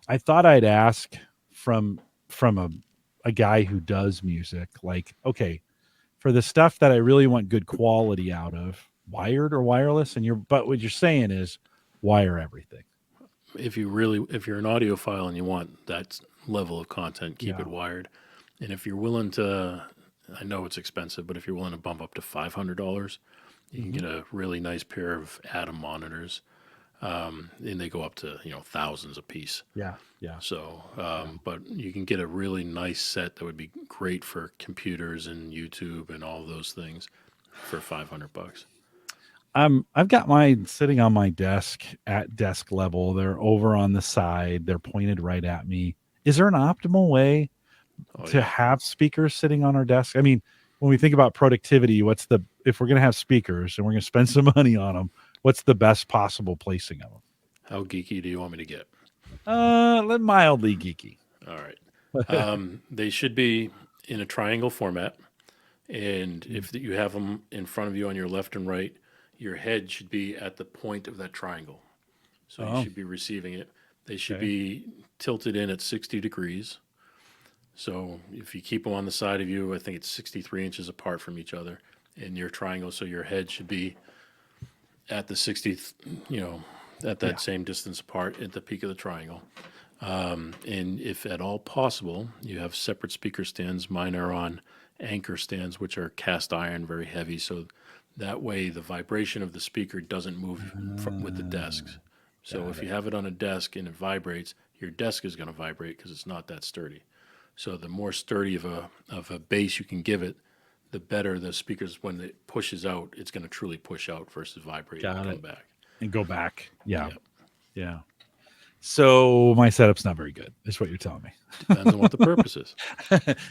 I thought I'd ask from from a guy who does music, like, okay, for the stuff that I really want good quality out of, wired or wireless, but what you're saying is wire everything. If you're an audiophile and you want that level of content, keep it Yeah. wired. And if you're willing to, I know it's expensive, but if you're willing to bump up to $500, you can Hmm. get a really nice pair of Atom monitors, and they go up to thousands a piece. Yeah. Yeah. So, Yeah. but you can get a really nice set that would be great for computers and YouTube and all those things for $500. I've got mine sitting on my desk at desk level. They're over on the side. They're pointed right at me. Is there an optimal way Oh to yeah, have speakers sitting on our desk? I mean, when we think about productivity, if we're going to have speakers and we're going to spend some money on them, what's the best possible placing of them? how geeky do you want me to get? Mildly geeky. All right, they should be in a triangle format, and if you have them in front of you on your left and right, your head should be at the point of that triangle. So you Oh, should be receiving it. They should okay. be tilted in at 60 degrees. So if you keep them on the side of you, I think it's 63 inches apart from each other in your triangle. So your head should be at the 60th, you know, at that Yeah. same distance apart at the peak of the triangle. And if at all possible, you have separate speaker stands. Mine are on anchor stands, which are cast iron, very heavy. So that way the vibration of the speaker doesn't move with the desks. So Got if you it. have it on a desk and it vibrates, your desk is going to vibrate because it's not that sturdy. So the more sturdy of a base you can give it, the better the speakers. When it pushes out, it's going to truly push out versus vibrate and Got come it. back. And go back. Yeah. Yeah, Yeah. So my setup's not very good, is what you're telling me. depends on what the purpose is,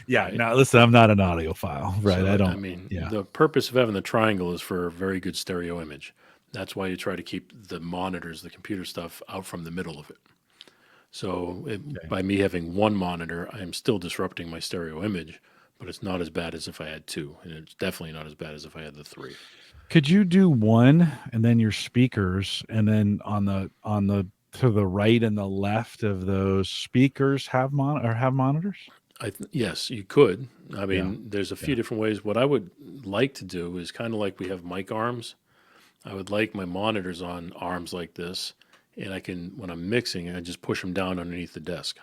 Yeah. right? No, listen, I'm not an audiophile, right? I So, I don't. mean, Yeah. the purpose of having the triangle is for a very good stereo image. That's why you try to keep the monitors, the computer stuff, out from the middle of it. So, Okay. by me having one monitor, I am still disrupting my stereo image, but it's not as bad as if I had two. And it's definitely not as bad as if I had the three. Could you do one and then your speakers, and then on the to the right and the left of those speakers have monitors? Yes, you could. I Yeah. mean, there's a few Yeah. different ways. What I would like to do is kind of like we have mic arms. I would like my monitors on arms like this, and I can, when I'm mixing, I just push them down underneath the desk.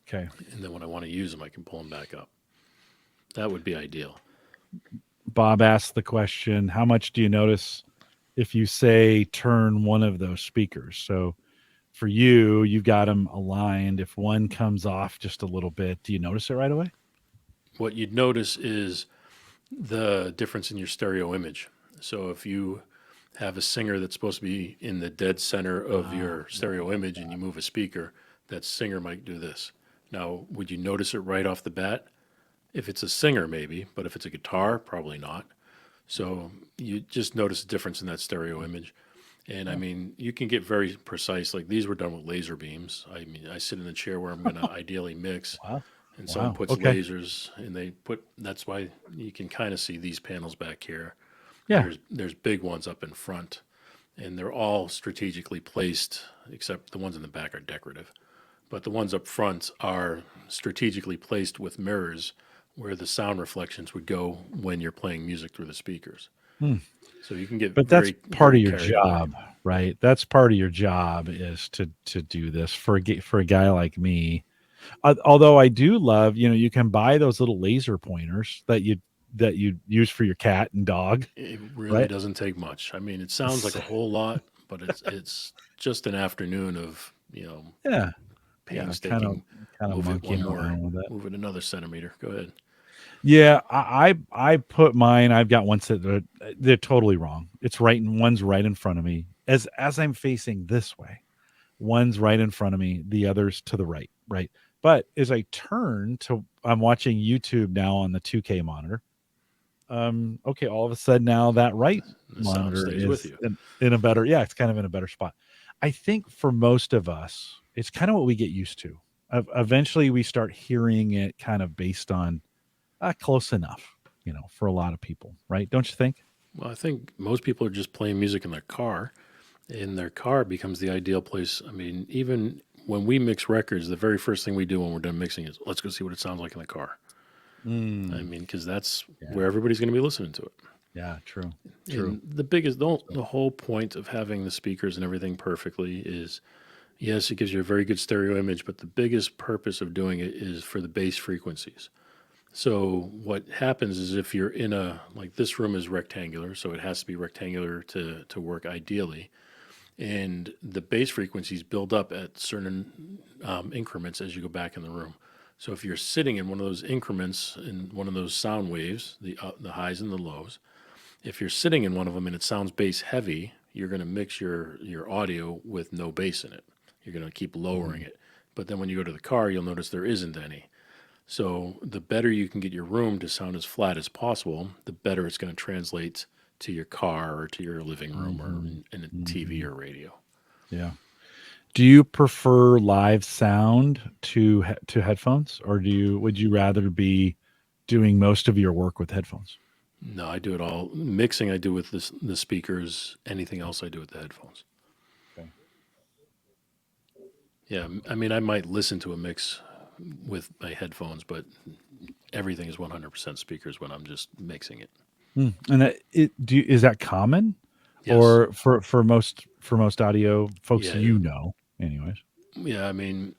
Okay. And then when I want to use them, I can pull them back up. That would be ideal. Bob asked the question, how much do you notice if you say turn one of those speakers? So for you, you've got them aligned. If one comes off just a little bit, do you notice it right away? What you'd notice is the difference in your stereo image. So if you have a singer that's supposed to be in the dead center of Ah, your yeah, stereo image and you move a speaker, that singer might do this. Now, would you notice it right off the bat? If it's a singer, maybe, but if it's a guitar, probably not. So you just notice a difference in that stereo image. And I yeah. mean, you can get very precise. Like these were done with laser beams. I mean, I sit in the chair where I'm going to ideally mix, Wow. and someone Wow. puts Okay. lasers, and they put. That's why you can kind of see these panels back here. Yeah. There's big ones up in front, and they're all strategically placed, except the ones in the back are decorative. But the ones up front are strategically placed with mirrors where the sound reflections would go when you're playing music through the speakers. Hmm. So you can get But that's very, part very of your carried away. job, right? That's part of your job is to do this for a guy like me. Although I do love, you can buy those little laser pointers that you use for your cat and dog, It really right? doesn't take much. I mean, it sounds like a whole lot, but it's just an afternoon of Yeah, yeah, kind of painstaking. kind of Move it one monkeying more, around with it. move it another centimeter. Go ahead. Yeah, I put mine. I've got ones that they're totally wrong. It's right, and one's right in front of me as I'm facing this way. One's right in front of me, the other's to the right, right. But as I turn to, I'm watching YouTube now on the 2K monitor. Okay, all of a sudden now that right The sound monitor stays with is you. in a better, yeah, it's kind of in a better spot. I think for most of us, it's kind of what we get used to. Eventually, we start hearing it kind of based on close enough, for a lot of people, right? Don't you think? Well, I think most people are just playing music in their car, and their car becomes the ideal place. I mean, even when we mix records, the very first thing we do when we're done mixing is let's go see what it sounds like in the car. I Mm, mean, because that's yeah, where everybody's going to be listening to it. yeah, true, true. And the So, whole point of having the speakers and everything perfectly is, yes, it gives you a very good stereo image, but the biggest purpose of doing it is for the bass frequencies. So what happens is if you're in like this room is rectangular, so it has to be rectangular to work ideally, and the bass frequencies build up at certain increments as you go back in the room. So if you're sitting in one of those increments in one of those sound waves, the highs and the lows, if you're sitting in one of them and it sounds bass heavy, you're going to mix your audio with no bass in it. You're going to keep lowering mm, it. But then when you go to the car, you'll notice there isn't any. So the better you can get your room to sound as flat as possible, the better it's going to translate to your car or to your living room or mhm, in a TV mhm, or radio. yeah. Do you prefer live sound to headphones, or would you rather be doing most of your work with headphones? No, I do it all. Mixing I do with the speakers. Anything else I do with the headphones. Okay. Yeah, I mean I might listen to a mix with my headphones, but everything is 100% speakers when I'm just mixing it. And is that common, Yes. or for most audio folks, Yeah. anyways? Yeah, I mean,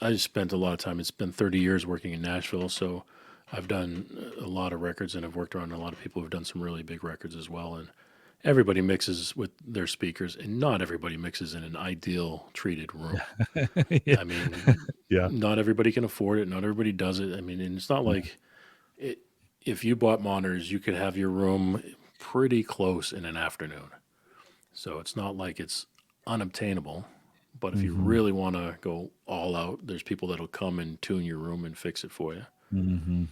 I spent a lot of time. It's been 30 years working in Nashville, so I've done a lot of records, and I've worked around a lot of people who've done some really big records as well. And everybody mixes with their speakers, and not everybody mixes in an ideal treated room. Yeah. I mean, Yeah. not everybody can afford it. Not everybody does it. I mean, and it's not Yeah. like it, if you bought monitors, you could have your room pretty close in an afternoon. So it's not like it's unobtainable. But if you Hmm. really want to go all out, there's people that'll come and tune your room and fix it for you. Hmm.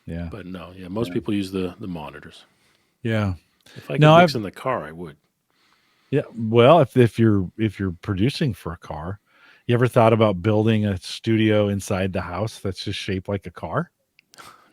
Yeah. But no, yeah, most Yeah. people use the monitors. Yeah. If I No, could mix I've in the car, I would. yeah. Well, if you're producing for a car, you ever thought about building a studio inside the house that's just shaped like a car?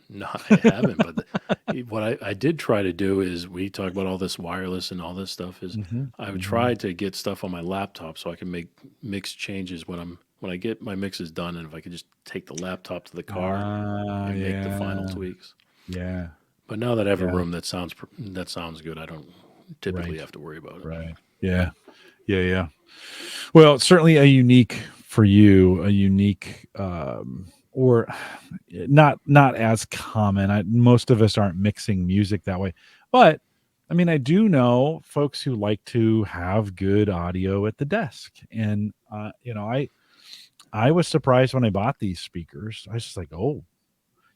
No, I haven't. But what I did try to do is we talk about all this wireless and all this stuff. Is Hmm. I've Hmm. tried to get stuff on my laptop so I can make mix changes when I get my mixes done, and if I could just take the laptop to the car Ah, and make the final yeah. tweaks. Yeah. But now that I have a Yeah. room that sounds good, I don't typically Right. have to worry about it. Right. Yeah. Yeah. Yeah. Well, it's certainly a unique for you, a unique or not as common. Most of us aren't mixing music that way. But I mean, I do know folks who like to have good audio at the desk. And I was surprised when I bought these speakers. I was just like, "Oh,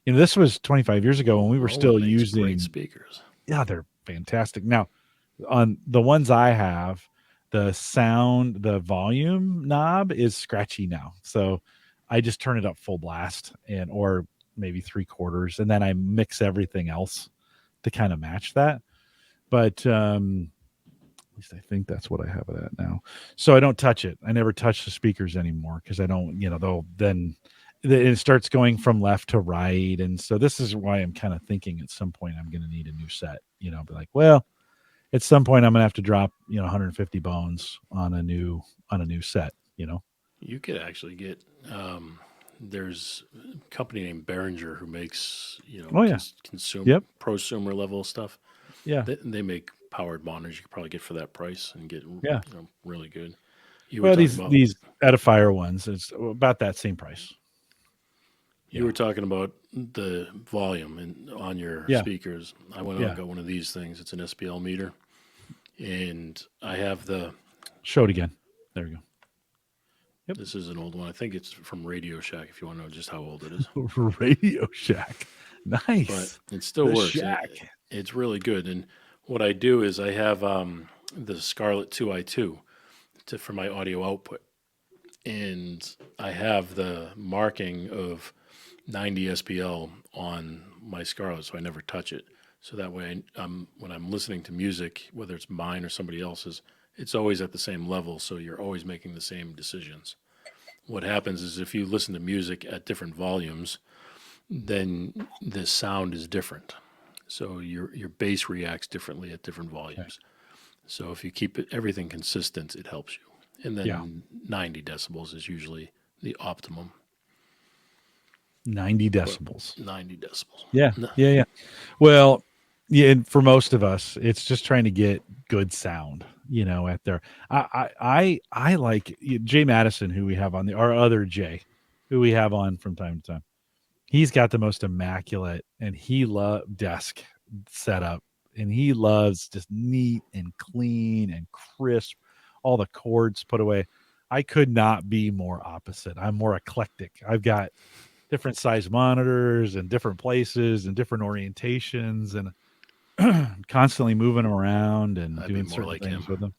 this was 25 years ago when we were Roland still makes great using speakers. yeah, they're fantastic." Now, on the ones I have, the volume knob is scratchy now. So I just turn it up full blast or maybe three quarters, and then I mix everything else to kind of match that. But at least I think that's what I have it at now. So I don't touch it. I never touch the speakers anymore because I don't, they'll then it starts going from left to right. And so this is why I'm kind of thinking at some point I'm going to need a new set, be like, well, at some point I'm gonna have to drop 150 bones on a new set. You could actually get there's a company named Behringer who makes Oh yeah. consume Yep. prosumer level stuff. Yeah. They make powered monitors you could probably get for that price and get Yeah. really good. You were Well, talking these about these Edifier ones, it's about that same price. you Yeah. were talking about the volume and on your Yeah. speakers. I went out and Yeah. got one of these things. It's an SPL meter, and I have the Show it again. There we go. Yep. this is an old one. I think it's from Radio Shack. If you want to know just how old it is, Radio Shack. but Nice. it still The works. Shack. It's really good. And what I do is I have the Scarlett 2i2 for my audio output, and I have the marking of 90 SPL on my Scarlett, so I never touch it. So that way, when I'm listening to music, whether it's mine or somebody else's, it's always at the same level. So you're always making the same decisions. What happens is if you listen to music at different volumes, then the sound is different. So your bass reacts differently at different Okay. volumes. So if you keep everything consistent, it helps you. And Yeah. then 90 decibels is usually the optimum. 90 But decibels. 90 decibels. Yeah. No, Yeah. Yeah. Well, yeah, and for most of us, it's just trying to get good sound, at there. I like Jay Madison, who we have on our other Jay, who we have on from time to time. He's got the most immaculate and he love desk setup, and he loves just neat and clean and crisp, all the cords put away. I could not be more opposite. I'm more eclectic. I've got different size monitors and different places and different orientations and constantly moving them around and I'd be doing more certain like things him. with them.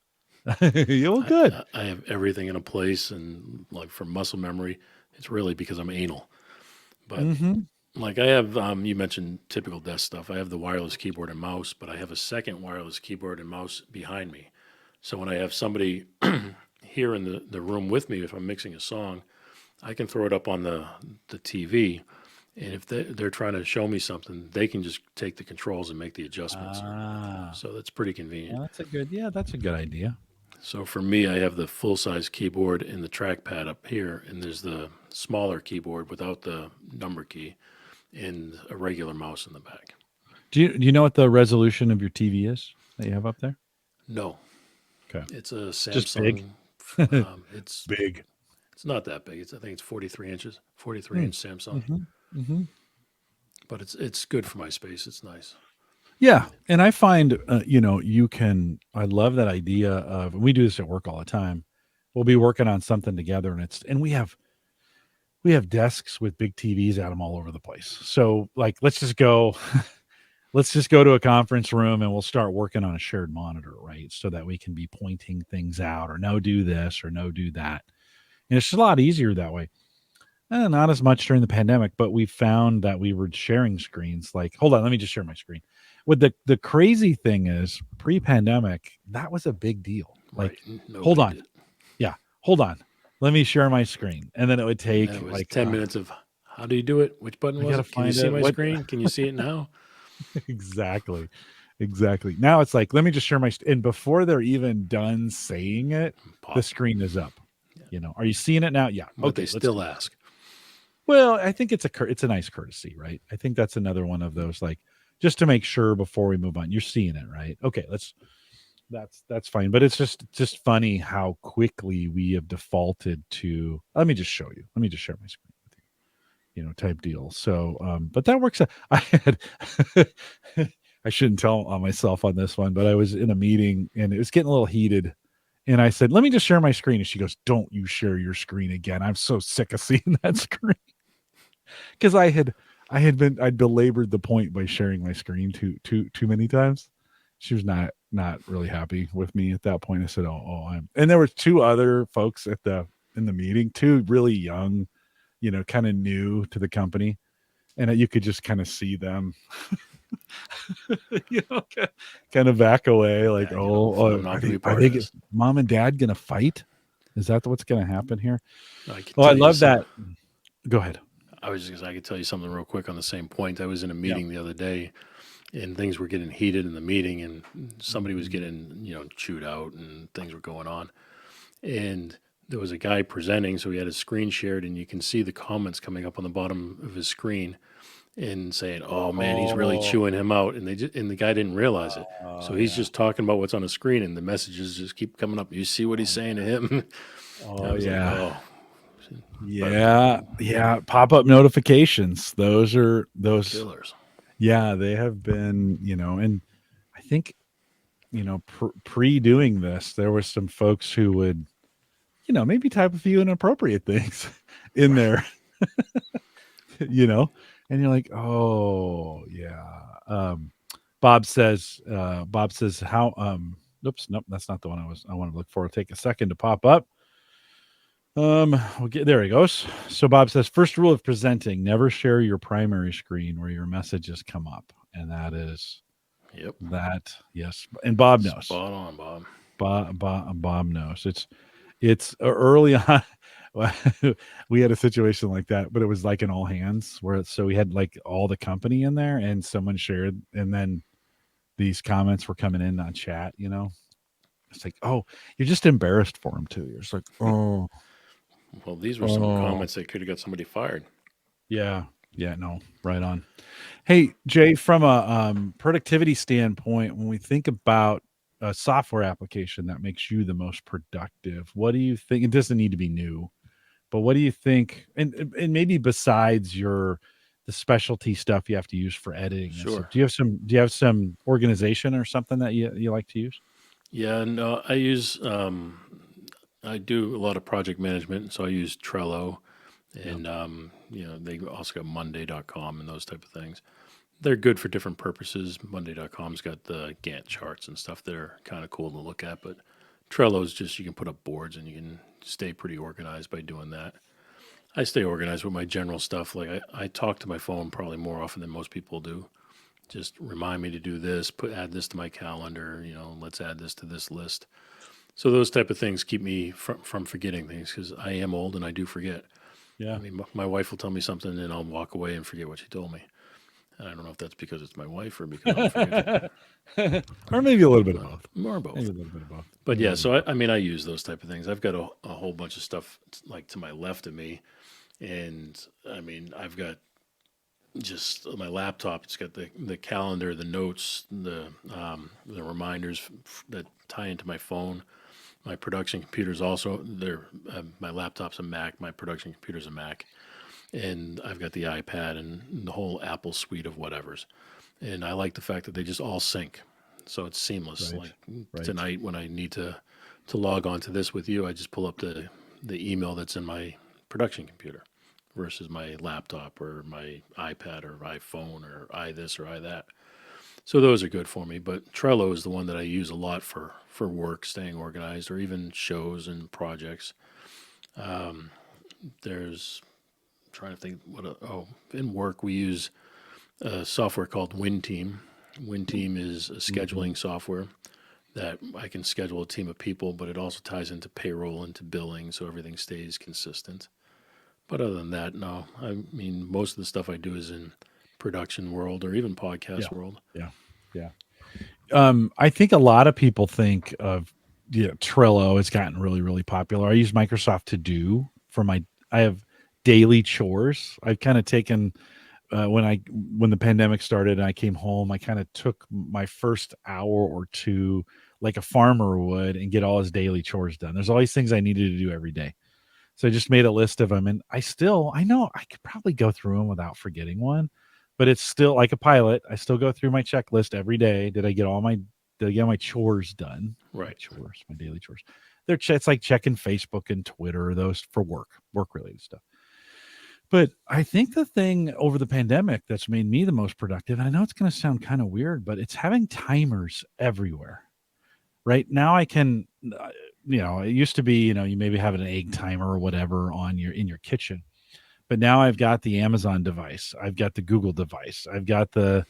Yeah, well, good. I have everything in a place, and like for muscle memory, it's really because I'm anal. But Hmm. like I have, you mentioned typical desk stuff. I have the wireless keyboard and mouse, but I have a second wireless keyboard and mouse behind me. So when I have somebody here in the room with me, if I'm mixing a song, I can throw it up on the TV, and if they're trying to show me something, they can just take the controls and make the adjustments. Ah, So that's pretty convenient. well, that's a good idea. So for me, I have the full size keyboard and the trackpad up here, and there's the smaller keyboard without the number key and a regular mouse in the back. Do you know what the resolution of your TV is that you have up there? No, Okay. it's a Just big. Samsung. It's Big. It's not that big. I think it's 43 inches, 43 Hmm. inch Samsung. Hmm. But it's good for my space. It's nice. Yeah, and I find, you can. I love that idea of. We do this at work all the time. We'll be working on something together, and we have desks with big TVs at them all over the place. So, like, let's just go to a conference room and we'll start working on a shared monitor, right? So that we can be pointing things out, or no, do this, or no, do that. And it's just a lot easier that way. Not as much during the pandemic, but we found that we were sharing screens. Like, hold on, let me just share my screen. What the crazy thing is, pre-pandemic, that was a big deal. Right. Like, hold Nobody on, did. yeah, hold on, let me share my screen, and then it would And then it take was like, 10 minutes of how do you do it? Which button I was gotta it? Can you find see it. my What screen? Can you see it now? exactly, exactly. Now it's like, let me just share my, and before they're even done saying it, the Pop. screen is up. Yeah. Are you seeing it now? Yeah. But they Okay, let's still do. ask. Well, I think it's a nice courtesy, right? I think that's another one of those, like, just to make sure before we move on. You're seeing it, right? Okay, let's. That's fine, but it's just funny how quickly we have defaulted to. Let me just show you. Let me just share my screen with you. Type deal. So, but that works. I had. I shouldn't tell on myself on this one, but I was in a meeting and it was getting a little heated. And I said, "Let me just share my screen." And she goes, "Don't you share your screen again. I'm so sick of seeing that screen." Because I belabored the point by sharing my screen too many times. She was not really happy with me at that point. I said, "Oh, I'm." And there were two other folks in the meeting, two really young, kind of new to the company, and you could just kind of see them, kind of back away, like, Yeah, for "Oh, them not are to they be are part of they this. mom and dad gonna fight? Is that what's gonna happen here?" I can Well, I tell you love some. that. Go ahead. I could tell you something real quick on the same point. I was in a Yeah. meeting the other day, and things were getting heated in the meeting, and somebody was Mhm. getting chewed out, and things were going on. And there was a guy presenting, so he had his screen shared, and you can see the comments coming up on the bottom of his screen and saying, "Oh man, he's really Oh. chewing him out," and the guy didn't realize it. So he's Yeah. just talking about what's on the screen, and the messages just keep coming up. You see what he's Oh, saying to yeah. him? I Oh, was like, yeah. "Oh," but Yeah. Yeah. Pop-up notifications. Those, killers. yeah, they have been, and I think, pre-doing this, there were some folks who would, maybe type a few inappropriate things in Right. there, you know, and you're like, oh, yeah. Bob says, how, oops, nope, that's not the one I want to look for. Take a second to pop up. There he goes. So Bob says, first rule of presenting: never share your primary screen where your messages come up, and that is Yep. that. Yes, and Bob knows. Spot on, Bob. Bob knows. It's early on. We had a situation like that, but it was like an all hands so we had like all the company in there, and someone shared, and then these comments were coming in on chat. It's like, oh, you're just embarrassed for him too. You're just like, oh, Well, these were some oh. comments that could have got somebody fired. Yeah. Yeah, no, right on. Hey, Jay, from a productivity standpoint, when we think about a software application that makes you the most productive, what do you think? It doesn't need to be new, but what do you think? And maybe besides the specialty stuff you have to use for editing and stuff, Sure. do you have some organization or something that you like to use? Yeah, no, I do a lot of project management, so I use Trello, Yeah. and they also got Monday.com and those type of things. They're good for different purposes. Monday.com's got the Gantt charts and stuff that are kind of cool to look at, but Trello's just you can put up boards and you can stay pretty organized by doing that. I stay organized with my general stuff. Like I talk to my phone probably more often than most people do. Just remind me to do this, add this to my calendar, let's add this to this list. So those type of things keep me from forgetting things because I am old and I do forget. I Yeah. mean, my wife will tell me something and I'll walk away and forget what she told me. And I don't know if that's because it's my wife or because I'm forgetful. Or maybe a little bit of both. More Maybe both. a little bit of both. But Maybe a yeah, little bit so of both. I use those type of things. I've got a whole bunch of stuff like to my left of me, and I mean I've got just my laptop. It's got the calendar, the notes, the reminders that tie into my phone. My production computer's also there. My laptop's a Mac. My production computer's a Mac, and I've got the iPad and the whole Apple suite of whatevers. And I like the fact that they just all sync, so it's seamless. Right. Like Right. tonight, when I need to log on to this with you, I just pull up the email that's in my production computer versus my laptop or my iPad or iPhone or I this or I that. So those are good for me. But Trello is the one that I use a lot for work, staying organized, or even shows and projects. Um, there's trying to think in work we use a software called WinTeam. WinTeam is a Hmm. scheduling software that I can schedule a team of people, but it also ties into payroll, into billing, so everything stays consistent. But other than that, no. I mean, most of the stuff I do is in production world or even Yeah. podcast world. Yeah. Yeah. I think a lot of people think of Trello has gotten really, really popular. I use Microsoft To Do for my. I have daily chores. I've kind of taken when the pandemic started and I came home. I kind of took my first hour or two, like a farmer would, and get all his daily chores done. There's all these things I needed to do every day. So I just made a list of them, and I know I could probably go through them without forgetting one, but it's still like a pilot. I still go through my checklist every day. Did I get all my chores done? My Right. chores, my daily chores. It's like checking Facebook and Twitter, those for work related stuff. But I think the thing over the pandemic that's made me the most productive, and I know it's going to sound kind of weird, but it's having timers everywhere. Right now, I can, it used to be, you maybe have an egg timer or whatever on your in your kitchen, but now I've got the Amazon device, I've got the Google device, I've got Right.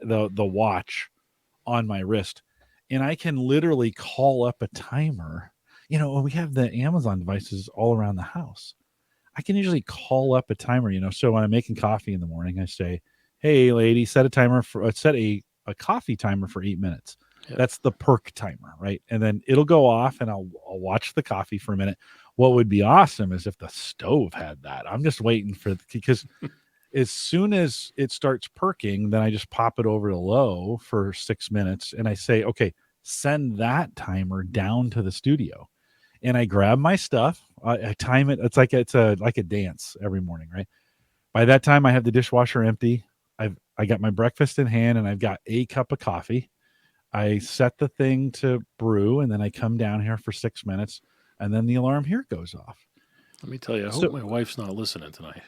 the watch on my wrist, and I can literally call up a timer. We have the Amazon devices all around the house. I can usually call up a timer. So when I'm making coffee in the morning, I say, "Hey, lady, set a timer for set a coffee timer for 8 minutes." Yep. That's the perk timer, right? And then it'll go off, and I'll watch the coffee for a minute. What would be awesome is if the stove had that. I'm just waiting because as soon as it starts perking, then I just pop it over to low for 6 minutes, and I say, "Okay, send that timer down to the studio." And I grab my stuff. I time it. It's like a dance every morning, right? By that time, I have the dishwasher empty. I got my breakfast in hand, and I've got a cup of coffee. I set the thing to brew, and then I come down here for 6 minutes, and then the alarm here goes off. Let me tell you, I hope So my wife's not listening tonight.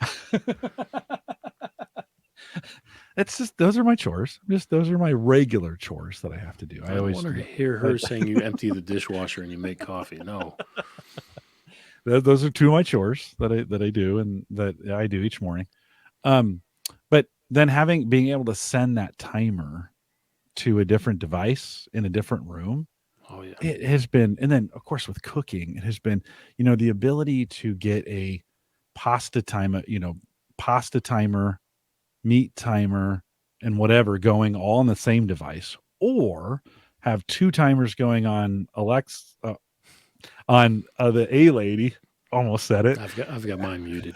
it's just those are my chores. Just those are my regular chores that I have to do. I I don't always want to do. hear But her saying you empty the dishwasher and you make coffee. No. those are two of my chores that I do and that I do each morning. Um, but then being able to send that timer to a different device in a different room, Oh yeah. it has been, and then of course with cooking, it has been, the ability to get a pasta timer, pasta timer, meat timer, and whatever going all on the same device, or have two timers going on the A lady, almost said it, I've got mine muted.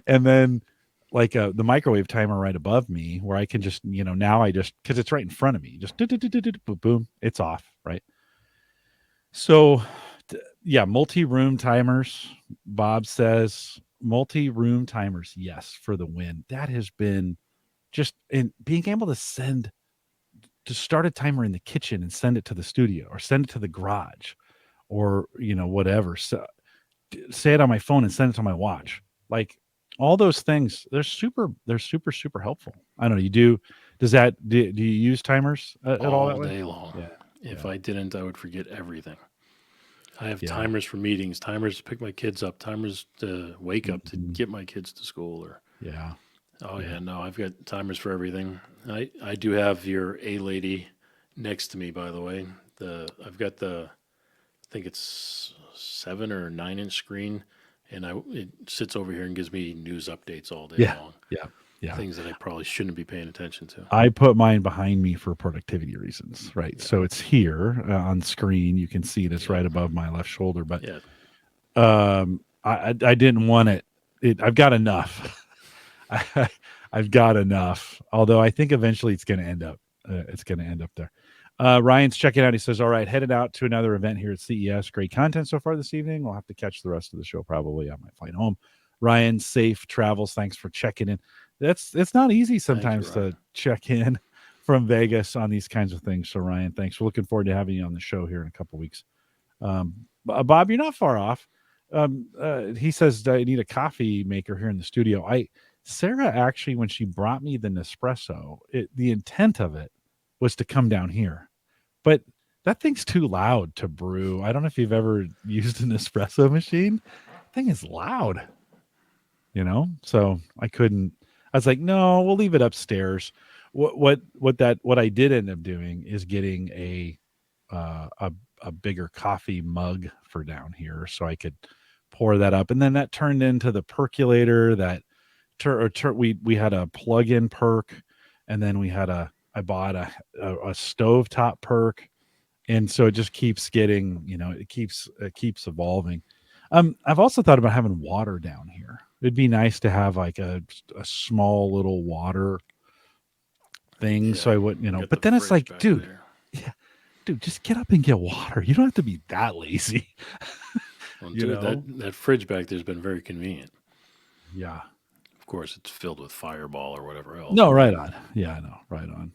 and then like the microwave timer right above me where I can just now I just because it's right in front of me just boom boom it's off, right? So yeah, multi-room timers. Bob says multi-room timers, yes, for the win. That has been just in being able to start a timer in the kitchen and send it to the studio or send it to the garage or whatever. So say it on my phone and send it to my watch. Like all those things, they're super helpful. I don't know. Do you use timers at all that All way? day long. Yeah. If Yeah. I didn't, I would forget everything. I have Yeah. timers for meetings, timers to pick my kids up, timers to wake up to Mhm. get my kids to school. Or Yeah. oh Yeah. yeah, no, I've got timers for everything. I do have your A lady next to me, by the way. I've got I think it's 7 or 9 inch screen, and it sits over here and gives me news updates all day Yeah. long. Yeah. Yeah. Things that I probably shouldn't be paying attention to. I put mine behind me for productivity reasons, right? Yeah, So it's here on screen. You can see this yeah, right above my left shoulder, but yeah. I didn't want I've got enough. I, I've got enough. Although I think eventually it's going to end up there. Ryan's checking out. He says, all right, headed out to another event here at CES. Great content so far this evening. We'll have to catch the rest of the show probably on my flight home. Ryan, safe travels. Thanks for checking in. It's not easy Thank you, sometimes Ryan. to check in from Vegas on these kinds of things. So, Ryan, thanks. We're looking forward to having you on the show here in a couple weeks. Bob, you're not far off. He says, I need a coffee maker here in the studio. Sarah actually, when she brought me the Nespresso, the intent of it was to come down here, but that thing's too loud to brew. I don't know if you've ever used an espresso machine. That thing is loud, so I couldn't. I was like, no, we'll leave it upstairs. What I did end up doing is getting a bigger coffee mug for down here, so I could pour that up, and then that turned into the percolator. We had a plug-in perk, and then I bought a stovetop perk, and so it just keeps getting, it keeps evolving. I've also thought about having water down here. It'd be nice to have like a small little water thing, so I wouldn't, Got But the then it's fridge like, back dude, there. yeah, dude, just get up and get water. You don't have to be that lazy, Well, you dude, know? that fridge back there's been very convenient. Yeah. Of course, it's filled with Fireball or whatever else. No, But right on. Yeah, I know, right on.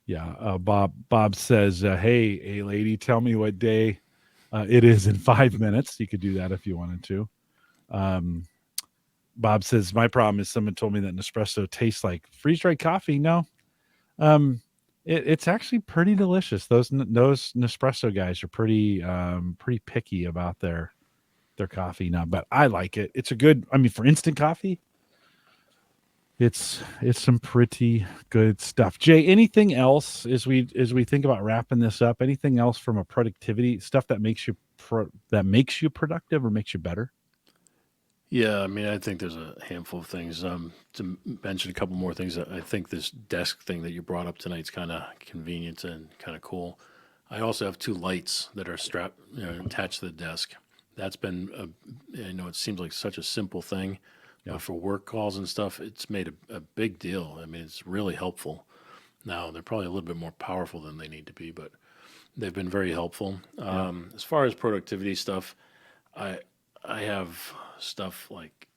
Yeah. Bob says, hey, lady, tell me what day it is in 5 minutes. You could do that if you wanted to. Um, Bob says, my problem is someone told me that Nespresso tastes like freeze dried coffee. No, um, it's actually pretty delicious. Those Nespresso guys are pretty picky about their coffee now, but I like it. It's a good. I mean, for instant coffee, it's some pretty good stuff. Jay, anything else as we think about wrapping this up? Anything else from a productivity stuff that makes you productive or makes you better? yeah, I mean, I think there's a handful of things. To mention a couple more things, I think this desk thing that you brought up tonight is kind of convenient and kind of cool. I also have two lights that are strapped, attached to the desk. That's been, I know it seems like such a simple thing, Yeah. but for work calls and stuff, it's made a big deal. I mean, it's really helpful. Now, they're probably a little bit more powerful than they need to be, but they've been very helpful. Yeah. As far as productivity stuff, I I have stuff like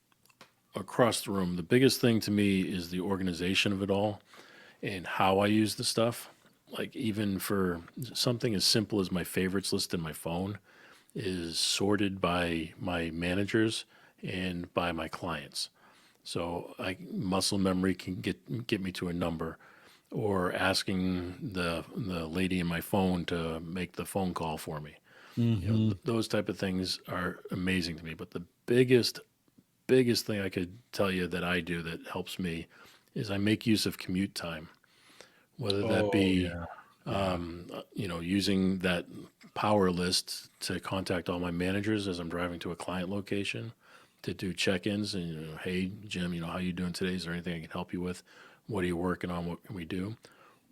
across the room. The biggest thing to me is the organization of it all and how I use the stuff. Like even for something as simple as my favorites list in my phone is sorted by my managers and by my clients. So I muscle memory can get me to a number, or asking the lady in my phone to make the phone call for me. Hmm. Those type of things are amazing to me. But the biggest thing I could tell you that I do that helps me is I make use of commute time, whether that Oh be yeah. Yeah. using that power list to contact all my managers as I'm driving to a client location to do check-ins and hey Jim, how you doing today? Is there anything I can help you with? What are you working on? What can we do?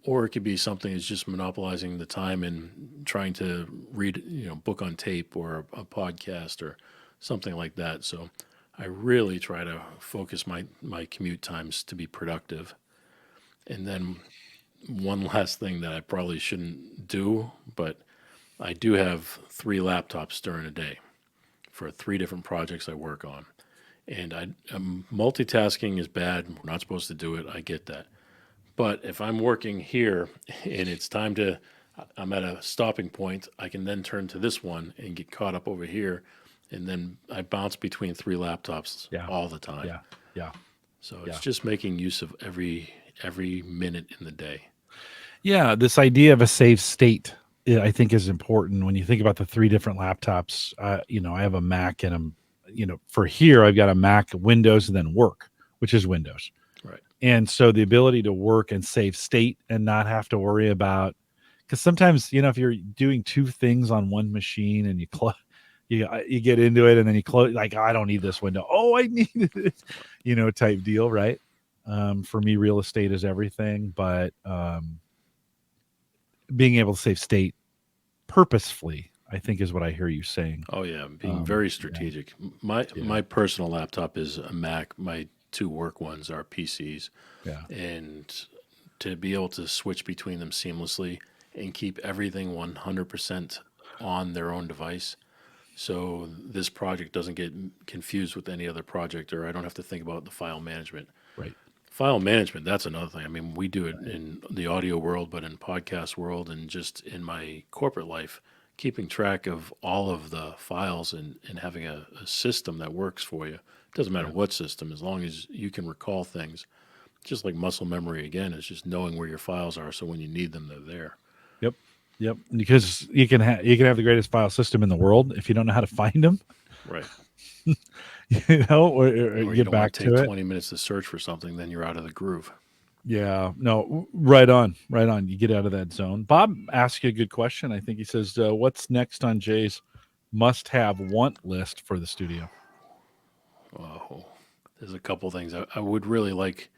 Or it could be something that's just monopolizing the time and trying to read, book on tape or a podcast or something like that. So I really try to focus my commute times to be productive. And then one last thing that I probably shouldn't do, but I do have three laptops during a day for three different projects I work on. And multitasking is bad. We're not supposed to do it. I get that. But if I'm working here and it's time to, I'm at a stopping point, I can then turn to this one and get caught up over here. And then I bounce between three laptops Yeah. all the time. Yeah. Yeah. So it's Yeah. just making use of every minute in the day. Yeah, this idea of a save state, I think, is important when you think about the three different laptops. I have a Mac and for here, I've got a Mac, Windows, and then work, which is Windows. Right. And so the ability to work and save state and not have to worry about, because sometimes, if you're doing two things on one machine and you get into it and then you close, like, I don't need this window. Oh, I needed it, type deal. Right. For me, real estate is everything, but, being able to save state purposefully, I think, is what I hear you saying. Oh yeah, being very Yeah, strategic. My yeah, my personal laptop is a Mac. My two work ones are PCs, yeah, and to be able to switch between them seamlessly and keep everything 100% on their own device. So this project doesn't get confused with any other project, or I don't have to think about the file management. Right. File management, that's another thing. I mean, we do it in the audio world, but in podcast world and just in my corporate life, keeping track of all of the files and having a system that works for you. It doesn't matter what system, as long as you can recall things. Just like muscle memory again, it's just knowing where your files are so when you need them, they're there. Yep. Yep. Because you can have the greatest file system in the world if you don't know how to find them. Right. Or Or you get don't back want to to take it. 20 minutes to search for something, then you're out of the groove. Yeah, no, right on, right on. You get out of that zone. Bob asked you a good question. I think he says, "What's next on Jay's must-have want list for the studio?" Oh, there's a couple things. I would really like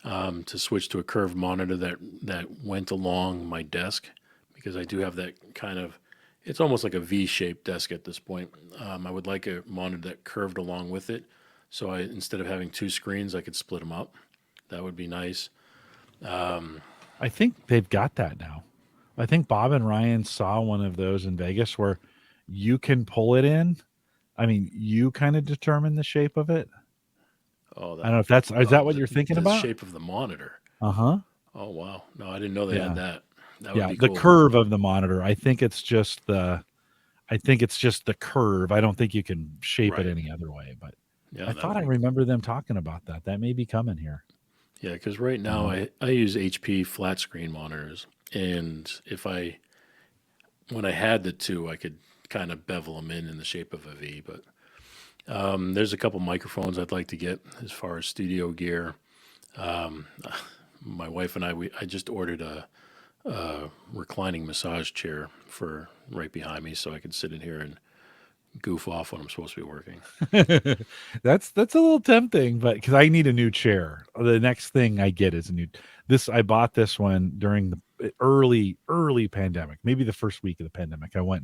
to switch to a curved monitor that went along my desk because I do have that kind of. It's almost like a V-shaped desk at this point. I would like a monitor that curved along with it, so I instead of having two screens, I could split them up. That would be nice. I think they've got that now. I think Bob and Ryan saw one of those in Vegas where you can pull it in. I mean, you kind of determine the shape of it. Oh, I don't know if that's is that what the, you're thinking the about? shape of the monitor. Uh-huh. Oh wow, no, I didn't know they had Yeah. that. That would Yeah, be the cool. curve of the monitor. I think it's just the curve. I don't think you can shape it Right. any other way, but Yeah, I that thought would I be cool. remember them talking about that. That may be coming here. Yeah, because right now Um, I use HP flat screen monitors, and when I had the two, I could kind of bevel them in the shape of a V. But there's a couple microphones I'd like to get as far as studio gear. Um, my wife and I just ordered a reclining massage chair for right behind me, so I could sit in here and goof off when I'm supposed to be working. that's a little tempting, but because I need a new chair. The next thing I get is a new. This I bought this one during the early pandemic, maybe the first week of the pandemic. I went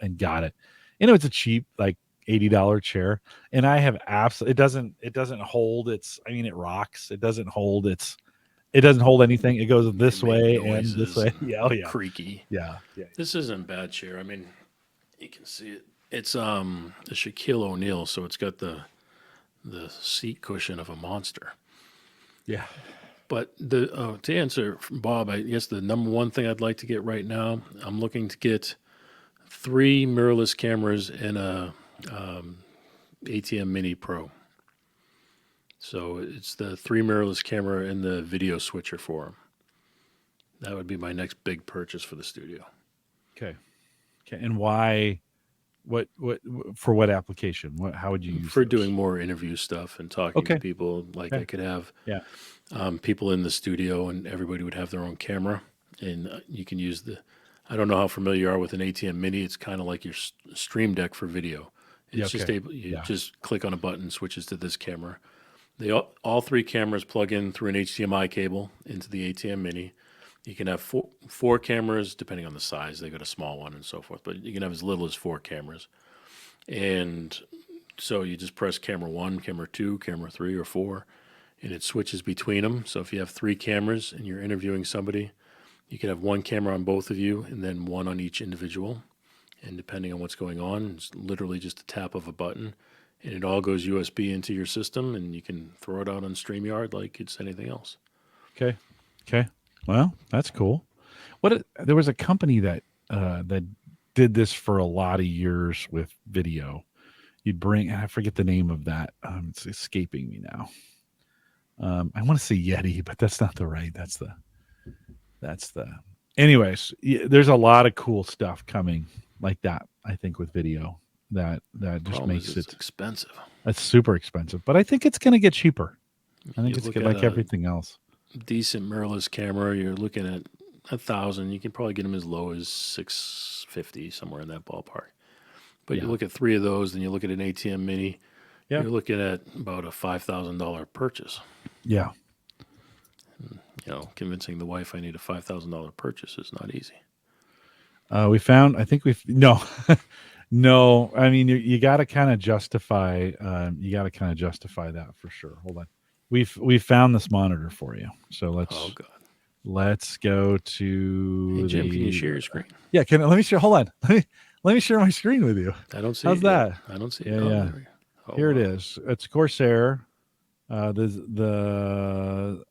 and got it. You know, it's a cheap like $80 chair, and I have absolutely it doesn't hold its. I mean, it rocks. It doesn't hold anything. It goes You can this make way and this noises way. and Yeah, oh yeah, creaky. yeah, yeah. This isn't a bad chair. I mean, you can see it. It's a Shaquille O'Neal, so it's got the seat cushion of a monster. Yeah. But the to answer Bob, I guess the number one thing I'd like to get right now, I'm looking to get three mirrorless cameras and a ATM Mini Pro. So it's the three mirrorless camera and the video switcher for them. That would be my next big purchase for the studio. Okay. Okay. And why? What for? What application? What? How would you use For doing those? more interview stuff and talking to Okay. people, like I Okay. could have Yeah. people in the studio and everybody would have their own camera and you can use the I don't know how familiar you are with an ATM mini. It's kind of like your stream deck for video. Yeah. It's just Okay. able you Yeah. just click on a button, switches to this camera. They all three cameras plug in through an HDMI cable into the ATM mini. You can have four cameras depending on the size. They got a small one and so forth, but you can have as little as four cameras. And so you just press camera one, camera two, camera three, or four, and it switches between them. So if you have three cameras and you're interviewing somebody, you can have one camera on both of you and then one on each individual. And depending on what's going on, it's literally just a tap of a button, and it all goes USB into your system, and you can throw it out on StreamYard like it's anything else. Okay. Okay. Well, that's cool. There was a company that did this for a lot of years with video. You'd bring, and I forget the name of that. It's escaping me now. I want to say Yeti, but that's not the right. That's the. Anyways, there's a lot of cool stuff coming like that. I think with video that just Problem is, makes it's it. expensive. That's super expensive, but I think it's going to get cheaper. I think You it's look good, at like a everything else. decent mirrorless camera, you're looking at 1,000. You can probably get them as low as 650, somewhere in that ballpark. But you Yeah. look at three of those, then you look at an ATM Mini. Yeah. You're looking at about a $5,000 purchase. Yeah. Convincing the wife I need a $5,000 purchase is not easy. We found. I think we've no, no. I mean, you got to kind of justify. You got to kind of justify that for sure. Hold on. We've found this monitor for you. So Oh let's God, Let's go to Hey, Jim, can you share your screen? Yeah, let me share. Hold on. Let me share my screen with you. I don't see How's it yet. that? I don't see it. Yeah, Oh, yeah. there we go. Oh, Here it wow. is. It's Corsair. The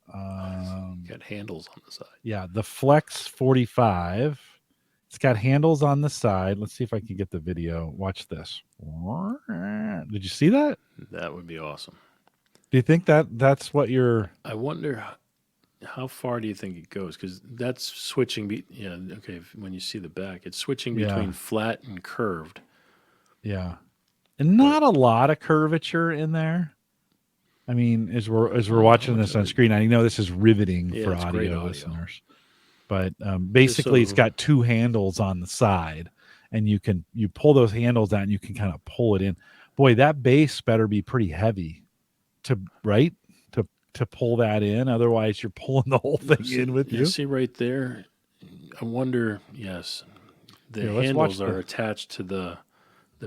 Got handles on the side. yeah, the Flex 45. It's got handles on the side. Let's see if I can get the video. Watch this. Did you see that? That would be awesome. Do you think that's what you're? I wonder how far do you think it goes? Because that's switching. Yeah, okay. When you see the back, it's switching between Yeah, flat and curved. yeah, and But not a lot of curvature in there. I mean, as we're how watching much this of on it? screen, I know this is riveting Yeah, for it's great audio audio. listeners, but Just basically, it's so got two handles on the side, and you pull those handles out, and you can kind of pull it in. Boy, that bass better be pretty heavy to right to pull that in. Otherwise, you're pulling the whole thing see, in with yeah, you. see right there. I wonder. Yes, the Here, let's watch handles the. are attached to the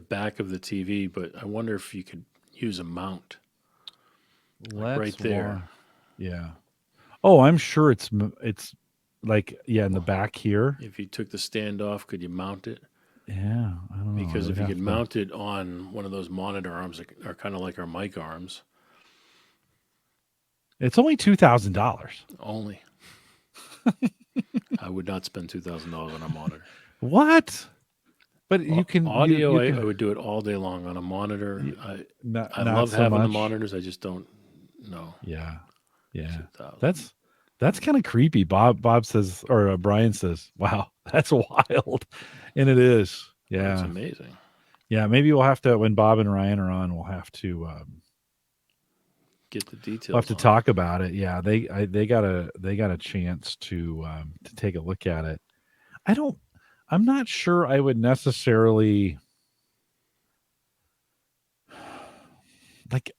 back of the TV, but I wonder if you could use a mount like right Let's there. watch. Yeah. Oh, I'm sure it's like yeah in the back here. If you took the stand off, could you mount it? Yeah, I don't know. I Because would if you have could to. mount it on one of those monitor arms that are kind of like our mic arms, It's only $2,000. only I would not spend $2,000 on a monitor. What? But you can Audio, you I can would do it all day long on a monitor. I not love so having the much. monitors. I just don't know Yeah, yeah. 2,000. That's kind of creepy. Bob says, or Brian says, "Wow, that's wild," and it is. Well, it's Yeah, amazing. yeah. Maybe we'll have to when Bob and Ryan are on, Get the we'll have details to on it. talk about it. Yeah, they got a chance to take a look at it. I don't. I'm not sure. I would necessarily like.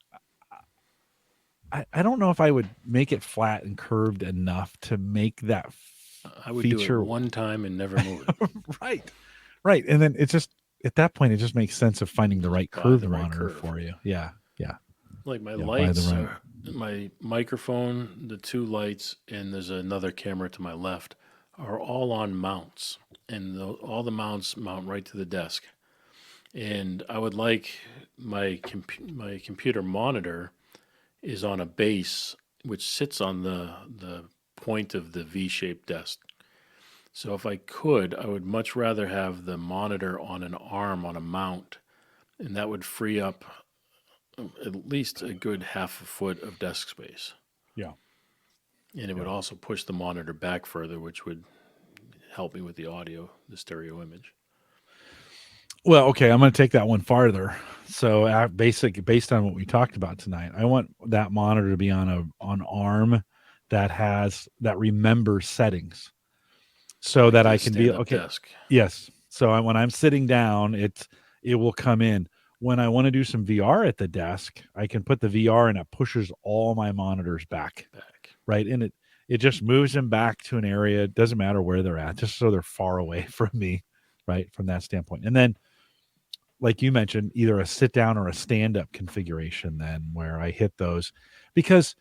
I don't know if I would make it flat and curved enough to make that I would do it feature one time and never move it. right. Right. And then it's just at that point it just makes sense of finding the Just right buy curved the right monitor curve. for you. Yeah. Yeah. Like my Yeah. Buy the lights right. are my microphone, the two lights, and there's another camera to my left are all on mounts, and all the mounts mount right to the desk. And I would like my computer monitor is on a base which sits on the point of the V-shaped desk. So if I could, I would much rather have the monitor on an arm on a mount, and that would free up at least a good half a foot of desk space. Yeah. And it Yeah. would also push the monitor back further, which would help me with the audio, the stereo image. Well, okay, I'm going to take that one farther. So, based on what we talked about tonight, I want that monitor to be on a on arm that remembers settings, so Like that the I can be stand up okay. desk. Yes. So when I'm sitting down, it will come in. When I want to do some VR at the desk, I can put the VR and it pushes all my monitors back, Back. right? And it just moves them back to an area. It doesn't matter where they're at, just so they're far away from me, right? From that standpoint. And then like you mentioned, either a sit down or a stand up configuration, then where I hit those. Because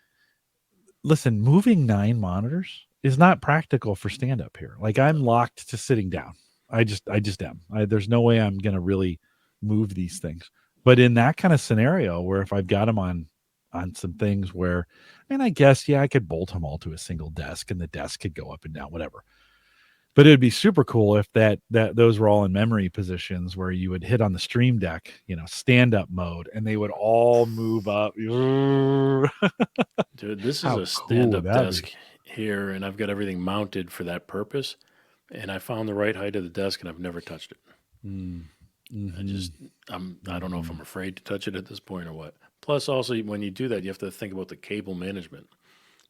listen, moving 9 monitors is not practical for stand up here. Like I'm locked to sitting down. I just am. There's no way I'm going to really move these things. But in that kind of scenario where if I've got them on some things where, and I guess, yeah, I could bolt them all to a single desk and the desk could go up and down, whatever. But it'd be super cool if that those were all in memory positions where you would hit on the stream deck, stand up mode, and they would all move up. Dude, this is How a cool stand would up that be? desk here, and I've got everything mounted for that purpose. And I found the right height of the desk, and I've never touched it. Mm. I Mm-hmm. just, I don't know if Mm-hmm. I'm afraid to touch it at this point or what. Plus, also, when you do that, you have to think about the cable management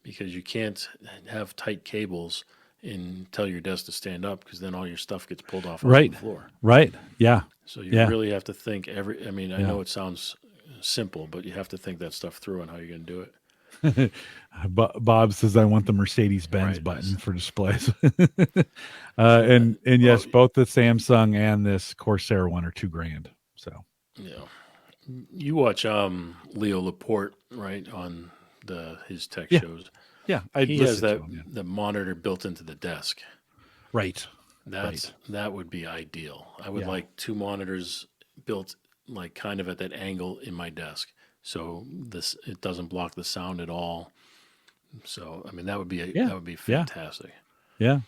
because you can't have tight cables and tell your desk to stand up because then all your stuff gets pulled off onto Right. the floor. Right. Yeah. So you Yeah. really have to think I mean, I Yeah. know it sounds simple, but you have to think that stuff through on how you're going to do it. Bob says I want the Mercedes Benz Right. button for displays. So, and well, yes, both the Samsung and this Corsair one are $2,000. So you know, you watch Leo Laporte, right, on his tech Yeah. shows. Yeah. I'd He has listen to that him. Yeah. the monitor built into the desk. Right. Right. That would be ideal. I would Yeah. like two monitors built like kind of at that angle in my desk, so this it doesn't block the sound at all. So I mean Yeah. that would be Yeah. fantastic. Yeah.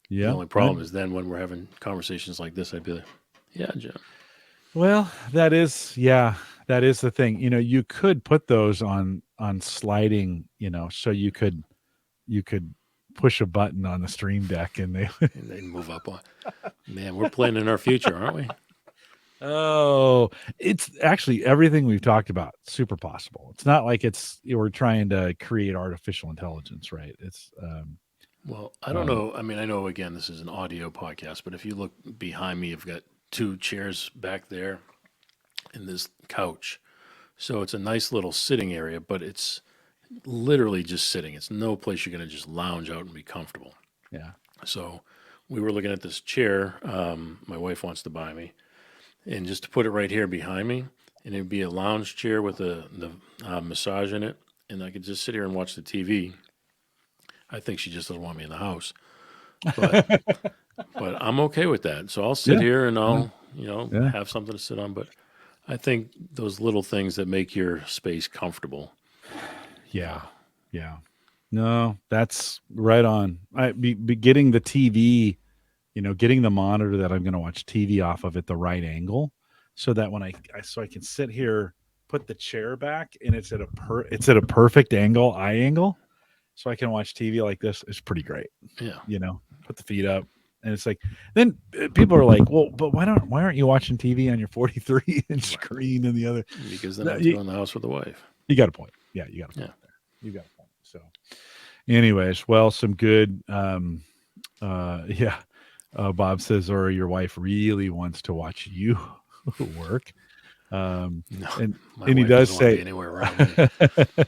The Yeah. only problem is then when we're having conversations like this, I'd be like, "Yeah, Jim, Well, that is the thing. You could put those on sliding, so you could push a button on the stream deck and they and they move up on." Man, we're planning our future, aren't we? Oh, it's actually everything we've talked about, super possible. It's not like we're trying to create artificial intelligence, right? It's Well, I don't um know. I mean, I know again this is an audio podcast, but if you look behind me, I've got two chairs back there and this couch. So it's a nice little sitting area, but it's literally just sitting. It's no place you're going to just lounge out and be comfortable. yeah. So we were looking at this chair my wife wants to buy me, and just to put it right here behind me, and it'd be a lounge chair with the massage in it, and I could just sit here and watch the TV. I think she just doesn't want me in the house, but I'm okay with that. So I'll sit Yeah. here and Yeah. I'll Yeah. have something to sit on. But I think those little things that make your space comfortable. Yeah. Yeah. No, that's right on. Be getting the TV, getting the monitor that I'm going to watch TV off of at the right angle, so that when so I can sit here, put the chair back, and it's at a perfect eye angle, so I can watch TV like this. Is pretty great. Yeah, Put the feet up, and it's like then people are like, well, but why aren't you watching TV on your 43 inch screen and the other? because then I have to go in the house with the wife. You got a point. Yeah, you got a point there. You got a point. So, anyways, well, some good. Yeah. Bob says, or your wife really wants to watch you work. No, And my and he wife does doesn't want to be say anywhere around me.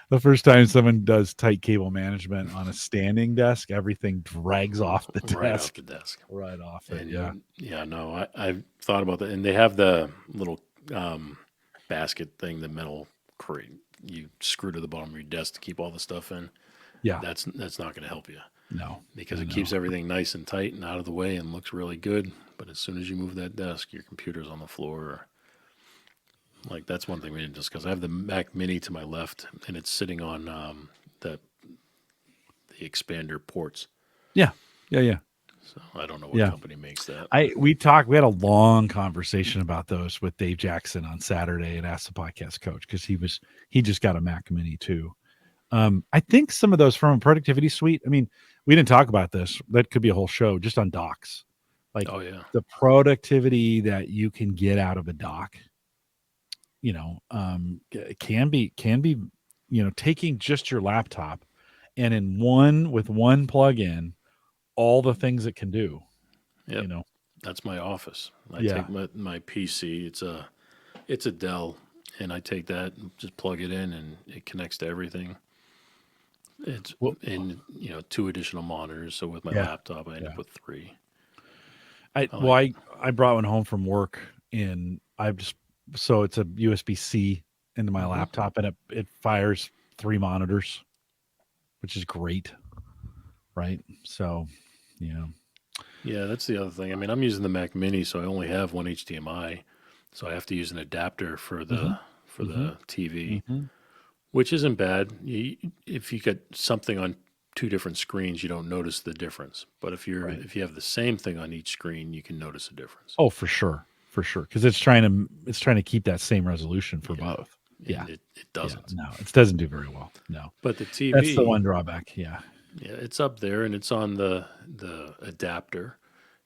the first time someone does tight cable management on a standing desk, everything drags off the Right off desk. the desk. Right off it. And Yeah. yeah, no, I've thought about that. And they have the little basket thing, the metal crate you screw to the bottom of your desk to keep all the stuff in. Yeah. That's not going to help you No. because I it know. keeps everything nice and tight and out of the way and looks really good. But as soon as you move that desk, your computer's on the floor. Like that's one thing we didn't discuss. I have the Mac Mini to my left, and it's sitting on the expander ports. Yeah. Yeah. Yeah. So I don't know what Yeah. company makes that. We had a long conversation about those with Dave Jackson on Saturday at Ask the Podcast Coach, because he just got a Mac Mini too. I think some of those from a productivity suite. I mean, we didn't talk about this. That could be a whole show just on docks. Like Oh yeah, the productivity that you can get out of a dock, can be, taking just your laptop and with one plug-in, all the things it can do. yep. You know, That's my office. I Yeah. take my PC. It's a Dell, and I take that and just plug it in, and it connects to everything. It's well, in two additional monitors. So with my yeah, laptop, I end yeah. up with three. I I well, like. I brought one home from work, and so it's a USB-C into my Mhm. laptop, and it fires 3 monitors, which is great, right? So, yeah, Yeah, that's the other thing. I mean, I'm using the Mac Mini, so I only have one HDMI, so I have to use an adapter for hmm hmm the TV, hmm which isn't bad. If you get something on two different screens, you don't notice the difference. But right. if you have the same thing on each screen, you can notice a difference. Oh, for sure, because it's trying to keep that same resolution for Yeah, both. Yeah, and it yeah. doesn't. No, it doesn't do very well. No, But the that's the TV, one drawback. Yeah, yeah, it's up there and it's on the adapter,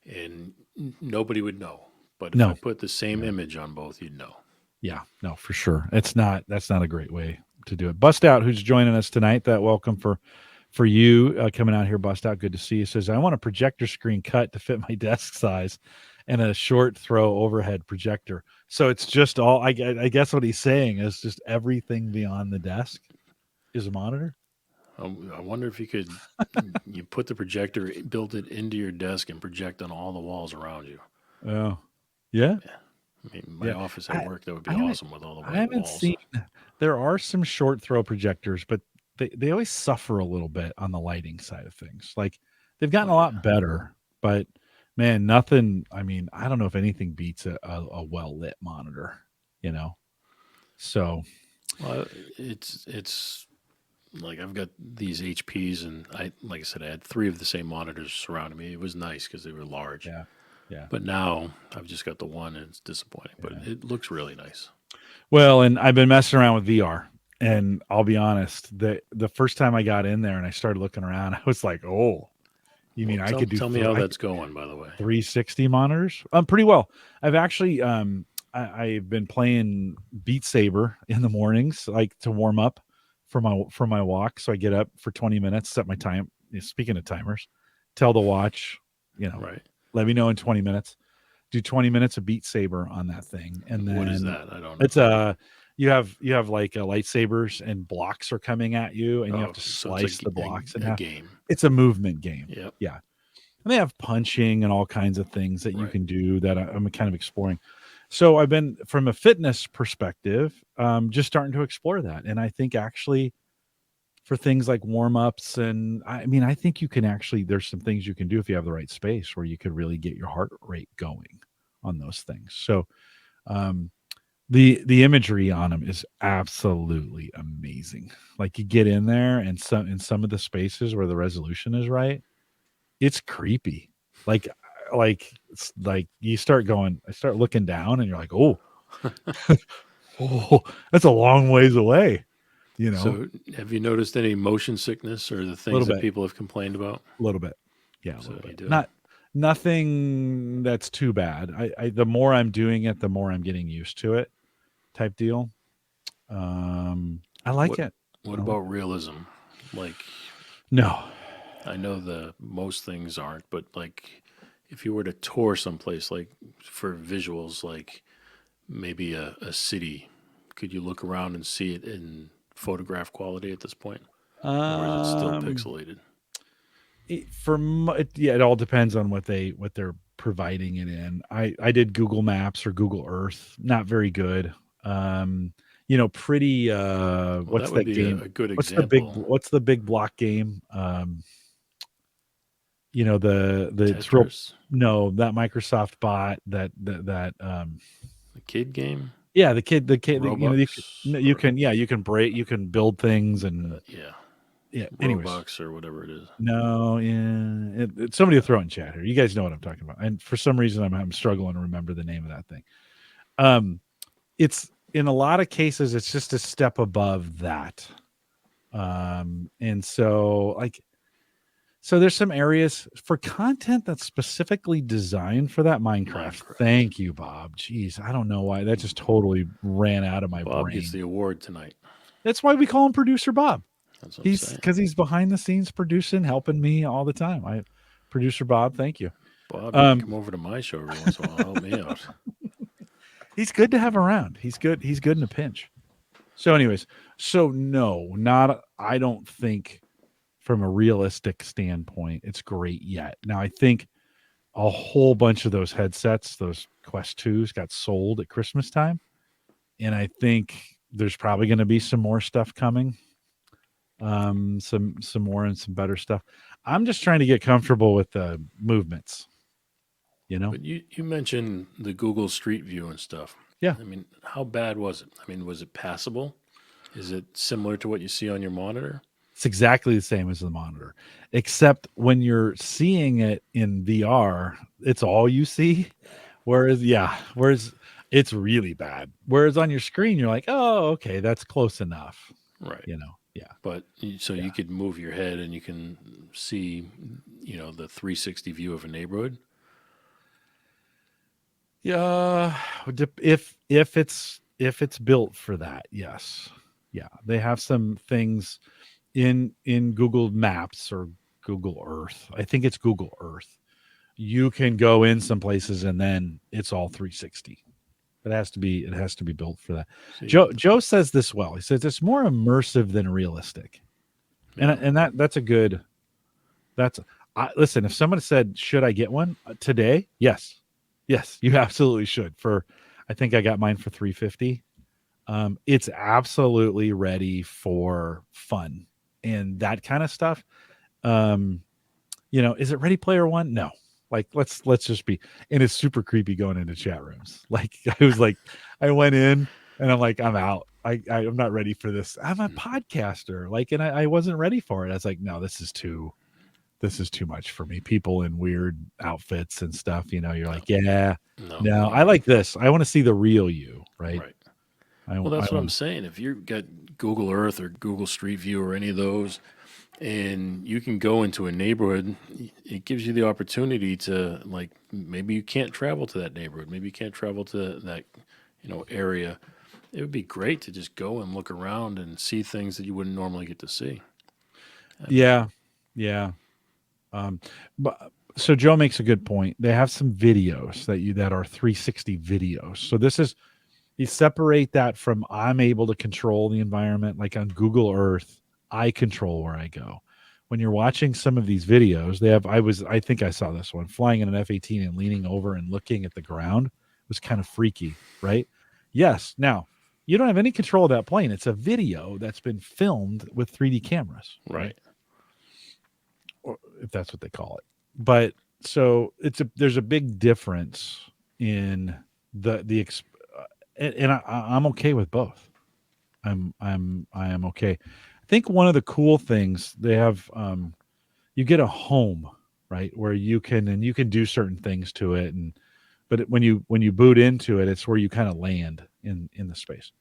and nobody would know. But if I no, put the same yeah. image on both, you'd know. Yeah, no, for sure. That's not a great way to do it. Bust Out, who's joining us tonight, that welcome for you coming out here. Bust Out, good to see you. Says, I want a projector screen cut to fit my desk size and a short throw overhead projector. So it's just all, I guess what he's saying is just everything beyond the desk is a monitor. I wonder if you put the projector, build it into your desk, and project on all the walls around you. Oh, yeah, Yeah, I mean, my yeah. office at I, work that would I be haven't, awesome with all the I white haven't walls. seen, there are some short throw projectors, but they always suffer a little bit on the lighting side of things. Like they've gotten Oh a yeah. lot better, but man, nothing. I mean, I don't know if anything beats a well lit monitor. You know, so Well, it's like I've got these HPs, and like I said, I had three of the same monitors surrounding me. It was nice because they were large. yeah, yeah, But now I've just got the one, and it's disappointing. But yeah. it looks really nice. Well, and I've been messing around with VR, and I'll be honest, the first time I got in there and I started looking around, I was like, oh, you Well, mean I tell could do tell me how that's going, by the way. 360 monitors? Pretty well. I've actually I've been playing Beat Saber in the mornings, like to warm up for my walk. So I get up for 20 minutes, set my time. Speaking of timers, tell the watch, you know, Right. let me know in 20 minutes. Do 20 minutes of Beat Saber on that thing, and What is then that? I don't know. it's you have like lightsabers and blocks are coming at you, and you have Oh, to so it's a, slice the blocks in a half. game. It's a movement game. Yep. Yeah. And they have punching and all kinds of things that you Right. can do that I'm kind of exploring. So I've been from a fitness perspective, just starting to explore that. And I think actually for things like warm ups, and I mean, I think you can actually, there's some things you can do if you have the right space where you could really get your heart rate going on those things. So, um, the imagery on them is absolutely amazing. Like you get in there and some of the spaces where the resolution is right, it's creepy. Like it's like you start going, I start looking down and you're like, oh, oh, that's a long ways away, you know, So, have you noticed any motion sickness or the a things little that bit, people have complained about? a little bit. Yeah, a So little you bit. do. Not nothing that's too bad. The more I'm doing it, the more I'm getting used to it type deal. I like What it. What I like about it. realism? Like, No. I know the most things aren't, but like, if you were to tour someplace, like for visuals, like maybe a city, could you look around and see it in photograph quality at this point, or is it still Um pixelated? yeah, it all depends on what they're providing it in. I did Google Maps or Google Earth, not very good. um Pretty Well, that what's would that be game, a good example. what's the big block game, the it's real. Tetris, No, that Microsoft bot, the kid game, yeah, you can, Robux, no, you or can, yeah, you can break, you can build things, and yeah, yeah, anyways. Robux or whatever it is. No, yeah, somebody will throw it in chat here. You guys know what I'm talking about, and for some reason, I'm struggling to remember the name of that thing. Um, it's in a lot of cases, it's just a step above that. And so so there's some areas for content that's specifically designed for that. Minecraft. Minecraft. Thank you, Bob. Jeez, I don't know why that just totally ran out of my Bob gets brain. the award tonight. That's why we call him Producer Bob. That's what I'm He's saying. because he's behind the scenes producing, helping me all the time. Producer Bob, thank you. Bob, you can Um, come over to my show every once in a while. Help me out. he's good to have around. He's good. He's good in a pinch. So, anyways, so no, not. I don't think from a realistic standpoint, it's great yet. Now, I think a whole bunch of those headsets, those Quest 2s, got sold at Christmas time, and I think there's probably going to be some more stuff coming. Some more and some better stuff. I'm just trying to get comfortable with the movements, you know? But you mentioned the Google Street View and stuff. Yeah. I mean, how bad was it? I mean, was it passable? Is it similar to what you see on your monitor? It's exactly the same as the monitor, except when you're seeing it in VR, it's all you see. Whereas it's really bad. Whereas on your screen, you're like, oh, okay, that's close enough. Right. Yeah, But so yeah. you could move your head and you can see, the 360 view of a neighborhood. Yeah, if it's built for that, yes. Yeah, they have some things in Google Maps or Google Earth. I think it's Google Earth. You can go in some places and then it's all 360. It has to be built for that. See, Joe says this well. He says it's more immersive than realistic. And yeah. that's a good that's listen, if someone said, "Should I get one today?" Yes. Yes, you absolutely should. For I think I got mine for 350. It's absolutely ready for fun. and that kind of stuff. Um, is it Ready Player One? No. Like let's just be, and it's super creepy going into chat rooms. Like I went in and I'm like, I'm out. I'm not ready for this. I'm a podcaster. Like, and I wasn't ready for it. I was like, no, this is too much for me. People in weird outfits and stuff, you're No, like, yeah, no, no, I like this. I want to see the real you, right? right. I Well, I that's what I'm want saying. If you got Google Earth or Google Street View or any of those, and you can go into a neighborhood, it gives you the opportunity to, like, maybe you can't travel to that neighborhood, maybe you can't travel to that, area. It would be great to just go and look around and see things that you wouldn't normally get to see. I mean, yeah, yeah. Um, but so Joe makes a good point. They have some videos that are 360 videos. So this is you separate that from I'm able to control the environment. Like on Google Earth, I control where I go. When you're watching some of these videos, they have I think I saw this one flying in an F-18 and leaning over and looking at the ground was kind of freaky, right? Yes. Now you don't have any control of that plane. It's a video that's been filmed with 3D cameras, right? right. Or if that's what they call it. But so there's a big difference in and I'm okay with both. I am okay. I think one of the cool things they have, you get a home, right, where you can do certain things to it, when you boot into it, it's where you kind of land in the space.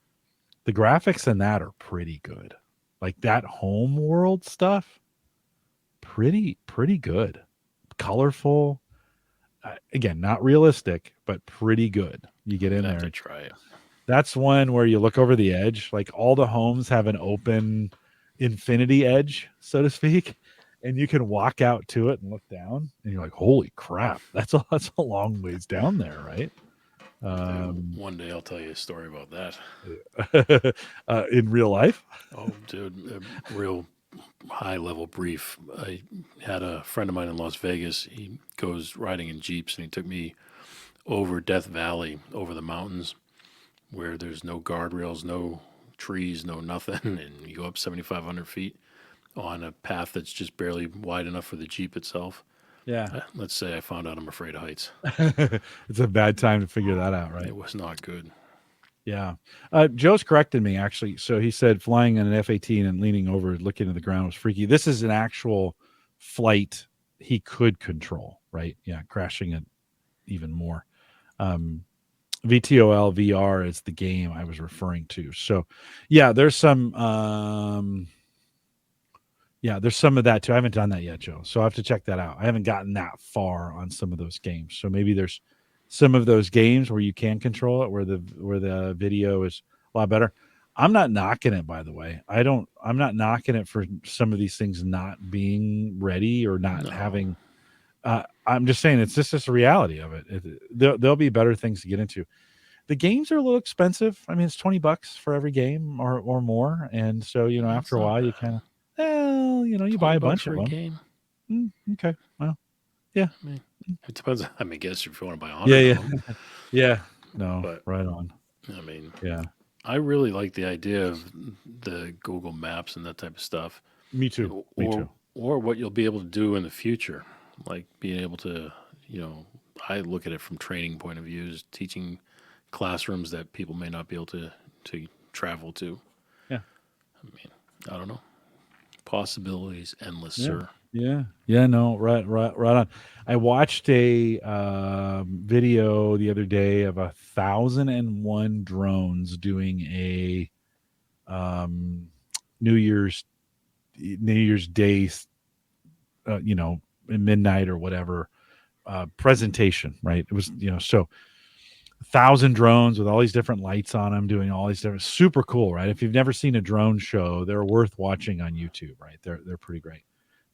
The graphics in that are pretty good, like that home world stuff, pretty good, colorful. Again, not realistic, but pretty good. You get I'm in gonna have to there. try it. That's one where you look over the edge. Like all the homes have an open infinity edge, so to speak, and you can walk out to it and look down, and you're like, "Holy crap, that's a long ways down there, right?" Um, One day I'll tell you a story about that. in real life. Oh, dude, a real high level brief. I had a friend of mine in Las Vegas. He goes riding in Jeeps and he took me over Death Valley, over the mountains where there's no guardrails, no trees, no nothing. And you go up 7,500 feet on a path that's just barely wide enough for the Jeep itself. Yeah, Let's say I found out I'm afraid of heights. it's a bad time to figure that out, right? It was not good. Yeah. Joe's corrected me actually. So he said flying in an F-18 and leaning over, looking at the ground was freaky. This is an actual flight he could control, right? Yeah, crashing it even more. Um, VTOL VR is the game I was referring to. So, yeah, there's some of that too. I haven't done that yet, Joe. So I have to check that out. I haven't gotten that far on some of those games. So maybe there's some of those games where you can control it, where the video is a lot better. I'm not knocking it, by the way. I'm not knocking it for some of these things not being ready or not No, having. I'm just saying it's just a reality of it. There'll be better things to get into. The games are a little expensive. I mean, it's $20 for every game or more, and so that's after a not while you bad. kind of you buy a 20 bucks bunch for of a them. game. Okay, well, yeah, I mean, it depends. I mean, I guess if you want to buy a yeah, hundred of yeah, them, yeah. No, but right on. I mean, Yeah, I really like the idea of the Google Maps and that type of stuff, me too. Me or too. or what you'll be able to do in the future, like being able to, you know, I look at it from training point of views, teaching classrooms that people may not be able to travel to. Yeah, I mean, I don't know. Possibilities endless, yeah, sir. yeah, yeah. No, right on. I watched a video the other day of 1,001 drones doing a um, New Year's New Year's Day, midnight or whatever presentation. Right? It was so 1,000 drones with all these different lights on them, doing all these different super cool. Right? If you've never seen a drone show, they're worth watching on YouTube. Right? They're pretty great.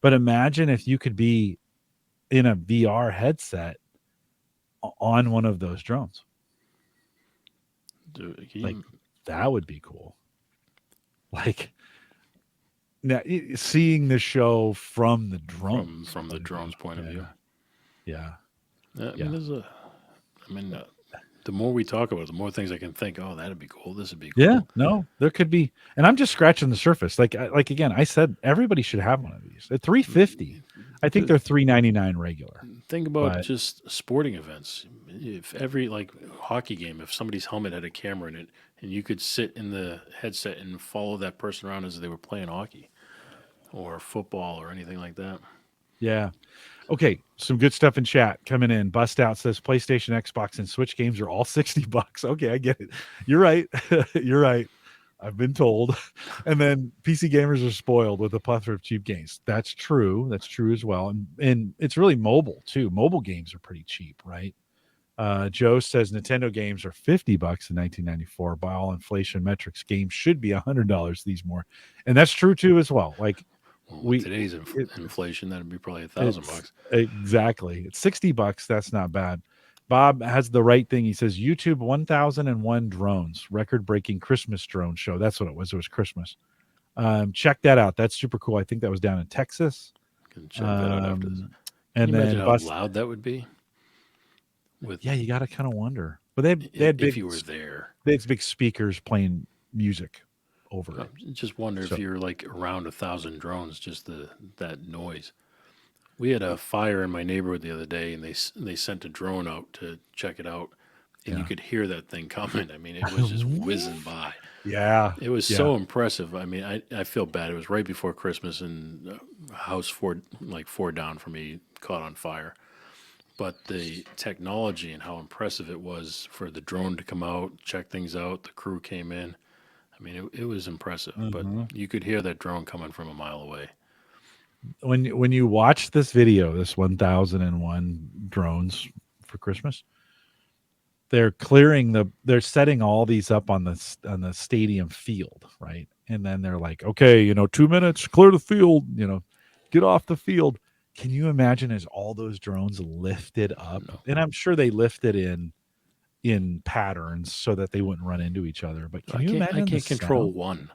But imagine if you could be in a VR headset on one of those drones. Can Like you, that would be cool. Like now, seeing the show from the drones from the point of view. drone's point of view. Yeah, yeah, I mean, yeah. I mean, the more we talk about it, the more things I can think. Oh, that'd be cool. This would be Yeah, cool. no, there could be, and I'm just scratching the surface. Like again, I said everybody should have one of these at 350. I think Th- they're 399 regular, Think about but just sporting events. If every like hockey game, if somebody's helmet had a camera in it, and you could sit in the headset and follow that person around as they were playing hockey or football or anything like that. yeah. Okay, some good stuff in chat coming in. Bust Out says PlayStation, Xbox, and Switch games are all $60. Okay, I get it. You're right. You're right. I've been told. And then PC gamers are spoiled with a plethora of cheap games. That's true. That's true as well. And it's really mobile too. Mobile games are pretty cheap, right? Joe says Nintendo games are $50 in 1994. By all inflation metrics, games should be $100 these more, and that's true too as well. Like Well, with we, today's inflation, that'd be probably it's $1,000. exactly it's $60. That's not bad. Bob has the right thing. He says YouTube 1001 drones, record-breaking Christmas drone show. That's what it was. It was Christmas. Check that out. That's super cool. I think that was down in Texas. Can check that out after this. Can And you imagine then how loud that would be? With yeah, you got to kind of wonder. But they had if big you were there, they had big speakers playing music over I it. just wonder So if you're like around 1,000 drones, just that noise. We had a fire in my neighborhood the other day, and they sent a drone out to check it out, and you yeah, could hear that thing coming. I mean, it was just whizzing by. yeah, It was yeah. so impressive. I mean, I feel bad. It was right before Christmas, and a house four down from me caught on fire. But the technology and how impressive it was for the drone to come out, check things out. The crew came in. I mean, it was impressive. But Mhm. you could hear that drone coming from a mile away. When you watch this video, this 1001 drones for Christmas, they're setting all these up on the stadium field, right? And then they're like, okay, 2 minutes, clear the field, get off the field. Can you imagine as all those drones lifted up? No, And I'm sure they lifted in patterns so that they wouldn't run into each other. But can I you can't. I imagine the can't control sound? one.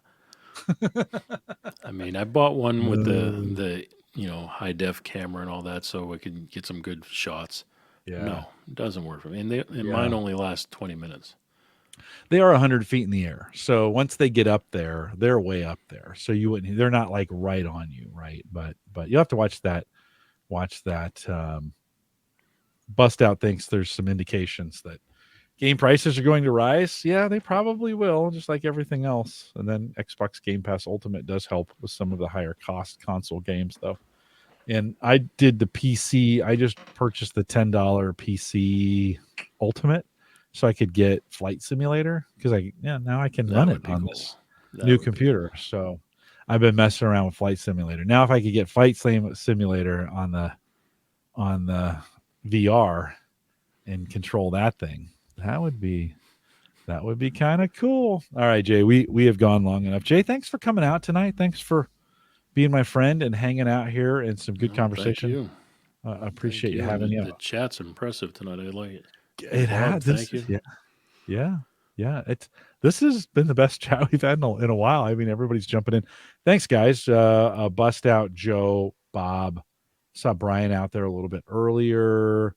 I mean, I bought one with the Uh, the high def camera and all that, so I could get some good shots. yeah, No, it doesn't work for me. And mine yeah. only lasts 20 minutes. They are 100 feet in the air. So once they get up there, they're way up there. So they're not like right on you, right? But you have to watch that. Bust Out thinks there's some indications that game prices are going to rise. Yeah, they probably will, just like everything else. And then Xbox Game Pass Ultimate does help with some of the higher cost console games, though. And I did the PC. I just purchased the $10 PC Ultimate so I could get Flight Simulator because now I can That run would it be on cool. this That new would be cool. computer. So I've been messing around with Flight Simulator. Now if I could get Flight Simulator on the VR and control that thing, that would be kind of cool. All right, Jay, we have gone long enough. Jay, thanks for coming out tonight. Thanks for being my friend and hanging out here and some good No, thank conversation. you. I Thank appreciate you you. And having the, you. the chat's impressive tonight. I like it. And It Bob, had thank this, you. yeah, yeah, yeah. This has been the best chat we've had in a while. I mean, everybody's jumping in. Thanks, guys. Bust Out, Joe, Bob. Saw Brian out there a little bit earlier.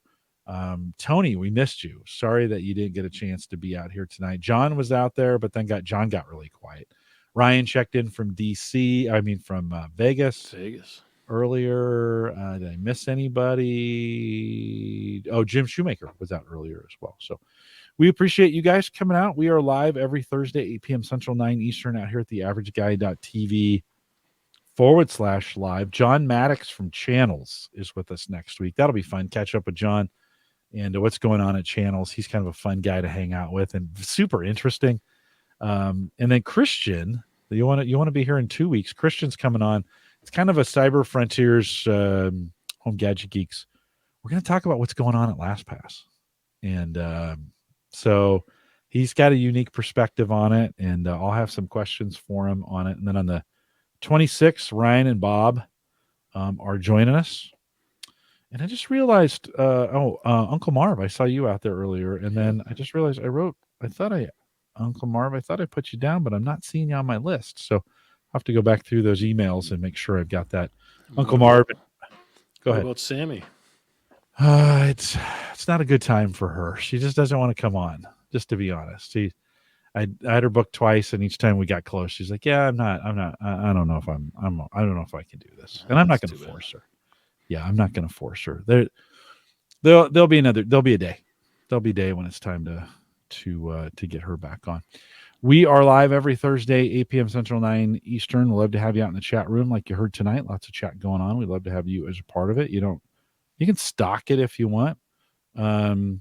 Tony, we missed you. Sorry that you didn't get a chance to be out here tonight. John was out there, but then John got really quiet. Ryan checked in from DC. I mean, from Vegas Vegas. earlier. Did I miss anybody? Oh, Jim Shoemaker was out earlier as well. So we appreciate you guys coming out. We are live every Thursday, 8 p.m. Central, 9 Eastern, out here at the averageguy.tv/live. John Maddox from Channels is with us next week. That'll be fun. Catch up with John and what's going on at Channels. He's kind of a fun guy to hang out with and super interesting. And then Christian, you want to be here in 2 weeks. Christian's coming on. It's kind of a Cyber Frontiers Home Gadget Geeks. We're going to talk about what's going on at LastPass. And so he's got a unique perspective on it, and I'll have some questions for him on it. And then on the 26th, Ryan and Bob are joining us. And I just realized, Uncle Marv, I saw you out there earlier. And then I just realized Uncle Marv, I thought I put you down, but I'm not seeing you on my list. So I'll have to go back through those emails and make sure I've got that. Uncle Marv, go What ahead. about Sammy? It's not a good time for her. She just doesn't want to come on. Just to be honest, I had her booked twice, and each time we got close, she's like, "Yeah, I'm not. I don't know if I don't know if I can do this." And I'm not That's going to too bad. force her. Yeah, I'm not going to force her. There'll be there'll be a day. There'll be a day when it's time to get her back on. We are live every Thursday, 8 p.m. Central, 9 Eastern. We'd love to have you out in the chat room like you heard tonight. Lots of chat going on. We'd love to have you as a part of it. You can stock it if you want. And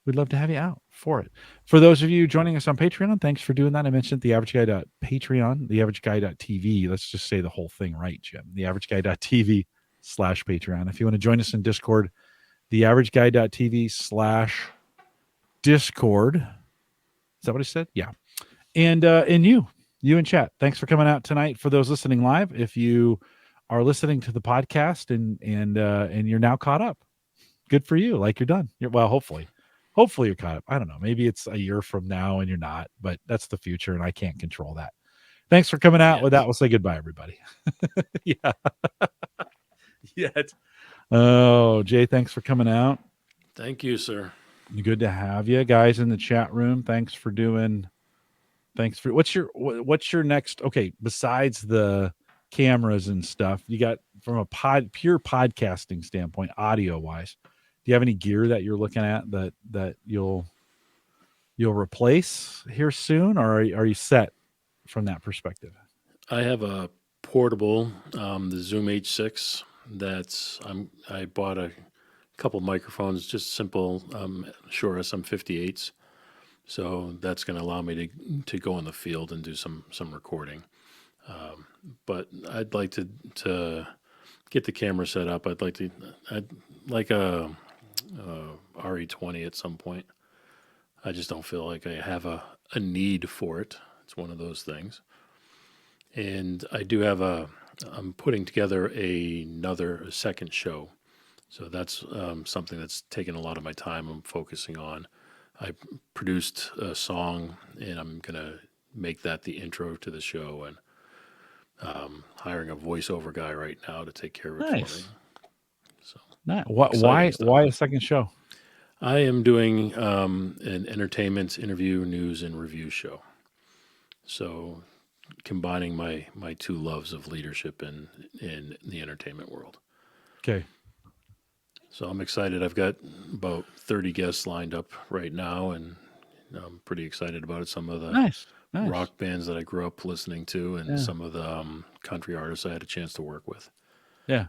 we'd love to have you out for it. For those of you joining us on Patreon, thanks for doing that. I mentioned theaverageguy.patreon, theaverageguy.tv. Let's just say the whole thing right, Jim. theaverageguy.tv/Patreon. If you want to join us in Discord, theaverageguy.tv/Discord. Is that what I said? Yeah. And you in chat. Thanks for coming out tonight. For those listening live, if you are listening to the podcast and you're now caught up, good for you. Like you're done. Hopefully you're caught up. I don't know. Maybe it's a year from now and you're not, but that's the future and I can't control that. Thanks for coming out. Yes. With that, we'll say goodbye, everybody. Yeah. Yet. Oh, Jay, thanks for coming out. Thank you, sir. Good to have you guys in the chat room. Thanks for what's your next, okay, besides the cameras and stuff, you got from a pure podcasting standpoint, audio wise, do you have any gear that you're looking at that you'll replace here soon, or are you set from that perspective? I have a portable, the Zoom H6. I bought a couple microphones, just simple Shure SM58s. So that's going to allow me to go in the field and do some recording. But I'd like to get the camera set up. I'd like a RE20 at some point. I just don't feel like I have a need for it. It's one of those things. And I do have I'm putting together a second show. So that's something that's taken a lot of my time. I'm focusing on. I produced a song, and I'm going to make that the intro to the show, and hiring a voiceover guy right now to take care of it for me. So, why a second show? I am doing an entertainment interview, news, and review show. So combining my two loves of leadership in the entertainment world. Okay. So I'm excited. I've got about 30 guests lined up right now, and I'm pretty excited about it. Some of the nice. rock bands that I grew up listening to, and some of the country artists I had a chance to work with. Yeah.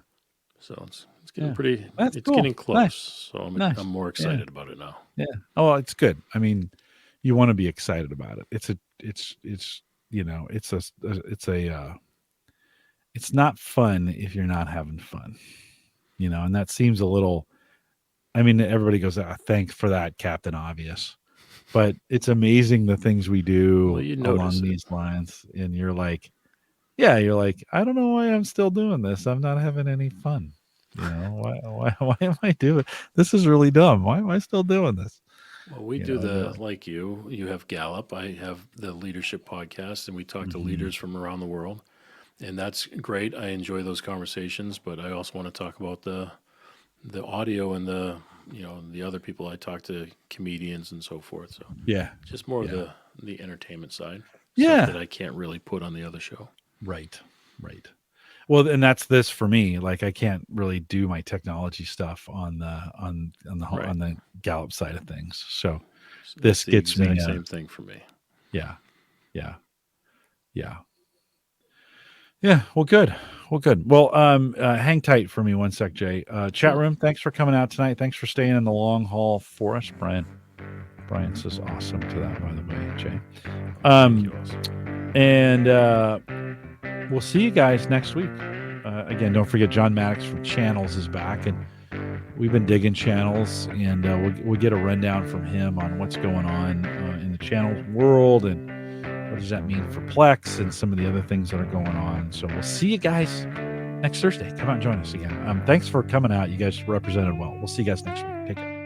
So it's getting getting close. Nice. So I'm more excited about it now. Yeah. Oh, it's good. I mean, you want to be excited about it. It's not fun if you're not having fun. And that seems a little, I mean, everybody goes, thanks for that, Captain Obvious. But it's amazing the things we do along these lines. And you're like, I don't know why I'm still doing this. I'm not having any fun. Why am I doing this? Is really dumb. Why am I still doing this? Well, we do like you have Gallup. I have the leadership podcast, and we talk to leaders from around the world. And that's great. I enjoy those conversations, but I also want to talk about the audio and the other people I talk to, comedians and so forth. So just more of the entertainment side. Stuff that I can't really put on the other show. Right. Well, and that's this for me. Like I can't really do my technology stuff on the Gallup side of things. So this gets me same thing for me. Yeah. Well, good. Well, hang tight for me one sec, Jay. Chat room, thanks for coming out tonight. Thanks for staying in the long haul for us, Brian. Brian says awesome to that, by the way, Jay. Thank you also. And we'll see you guys next week. Again, don't forget John Maddox from Channels is back, and we've been digging Channels, and we'll get a rundown from him on what's going on in the Channels world and what does that mean for Plex and some of the other things that are going on. So we'll see you guys next Thursday. Come out and join us again. Thanks for coming out. You guys represented well. We'll see you guys next week. Take care.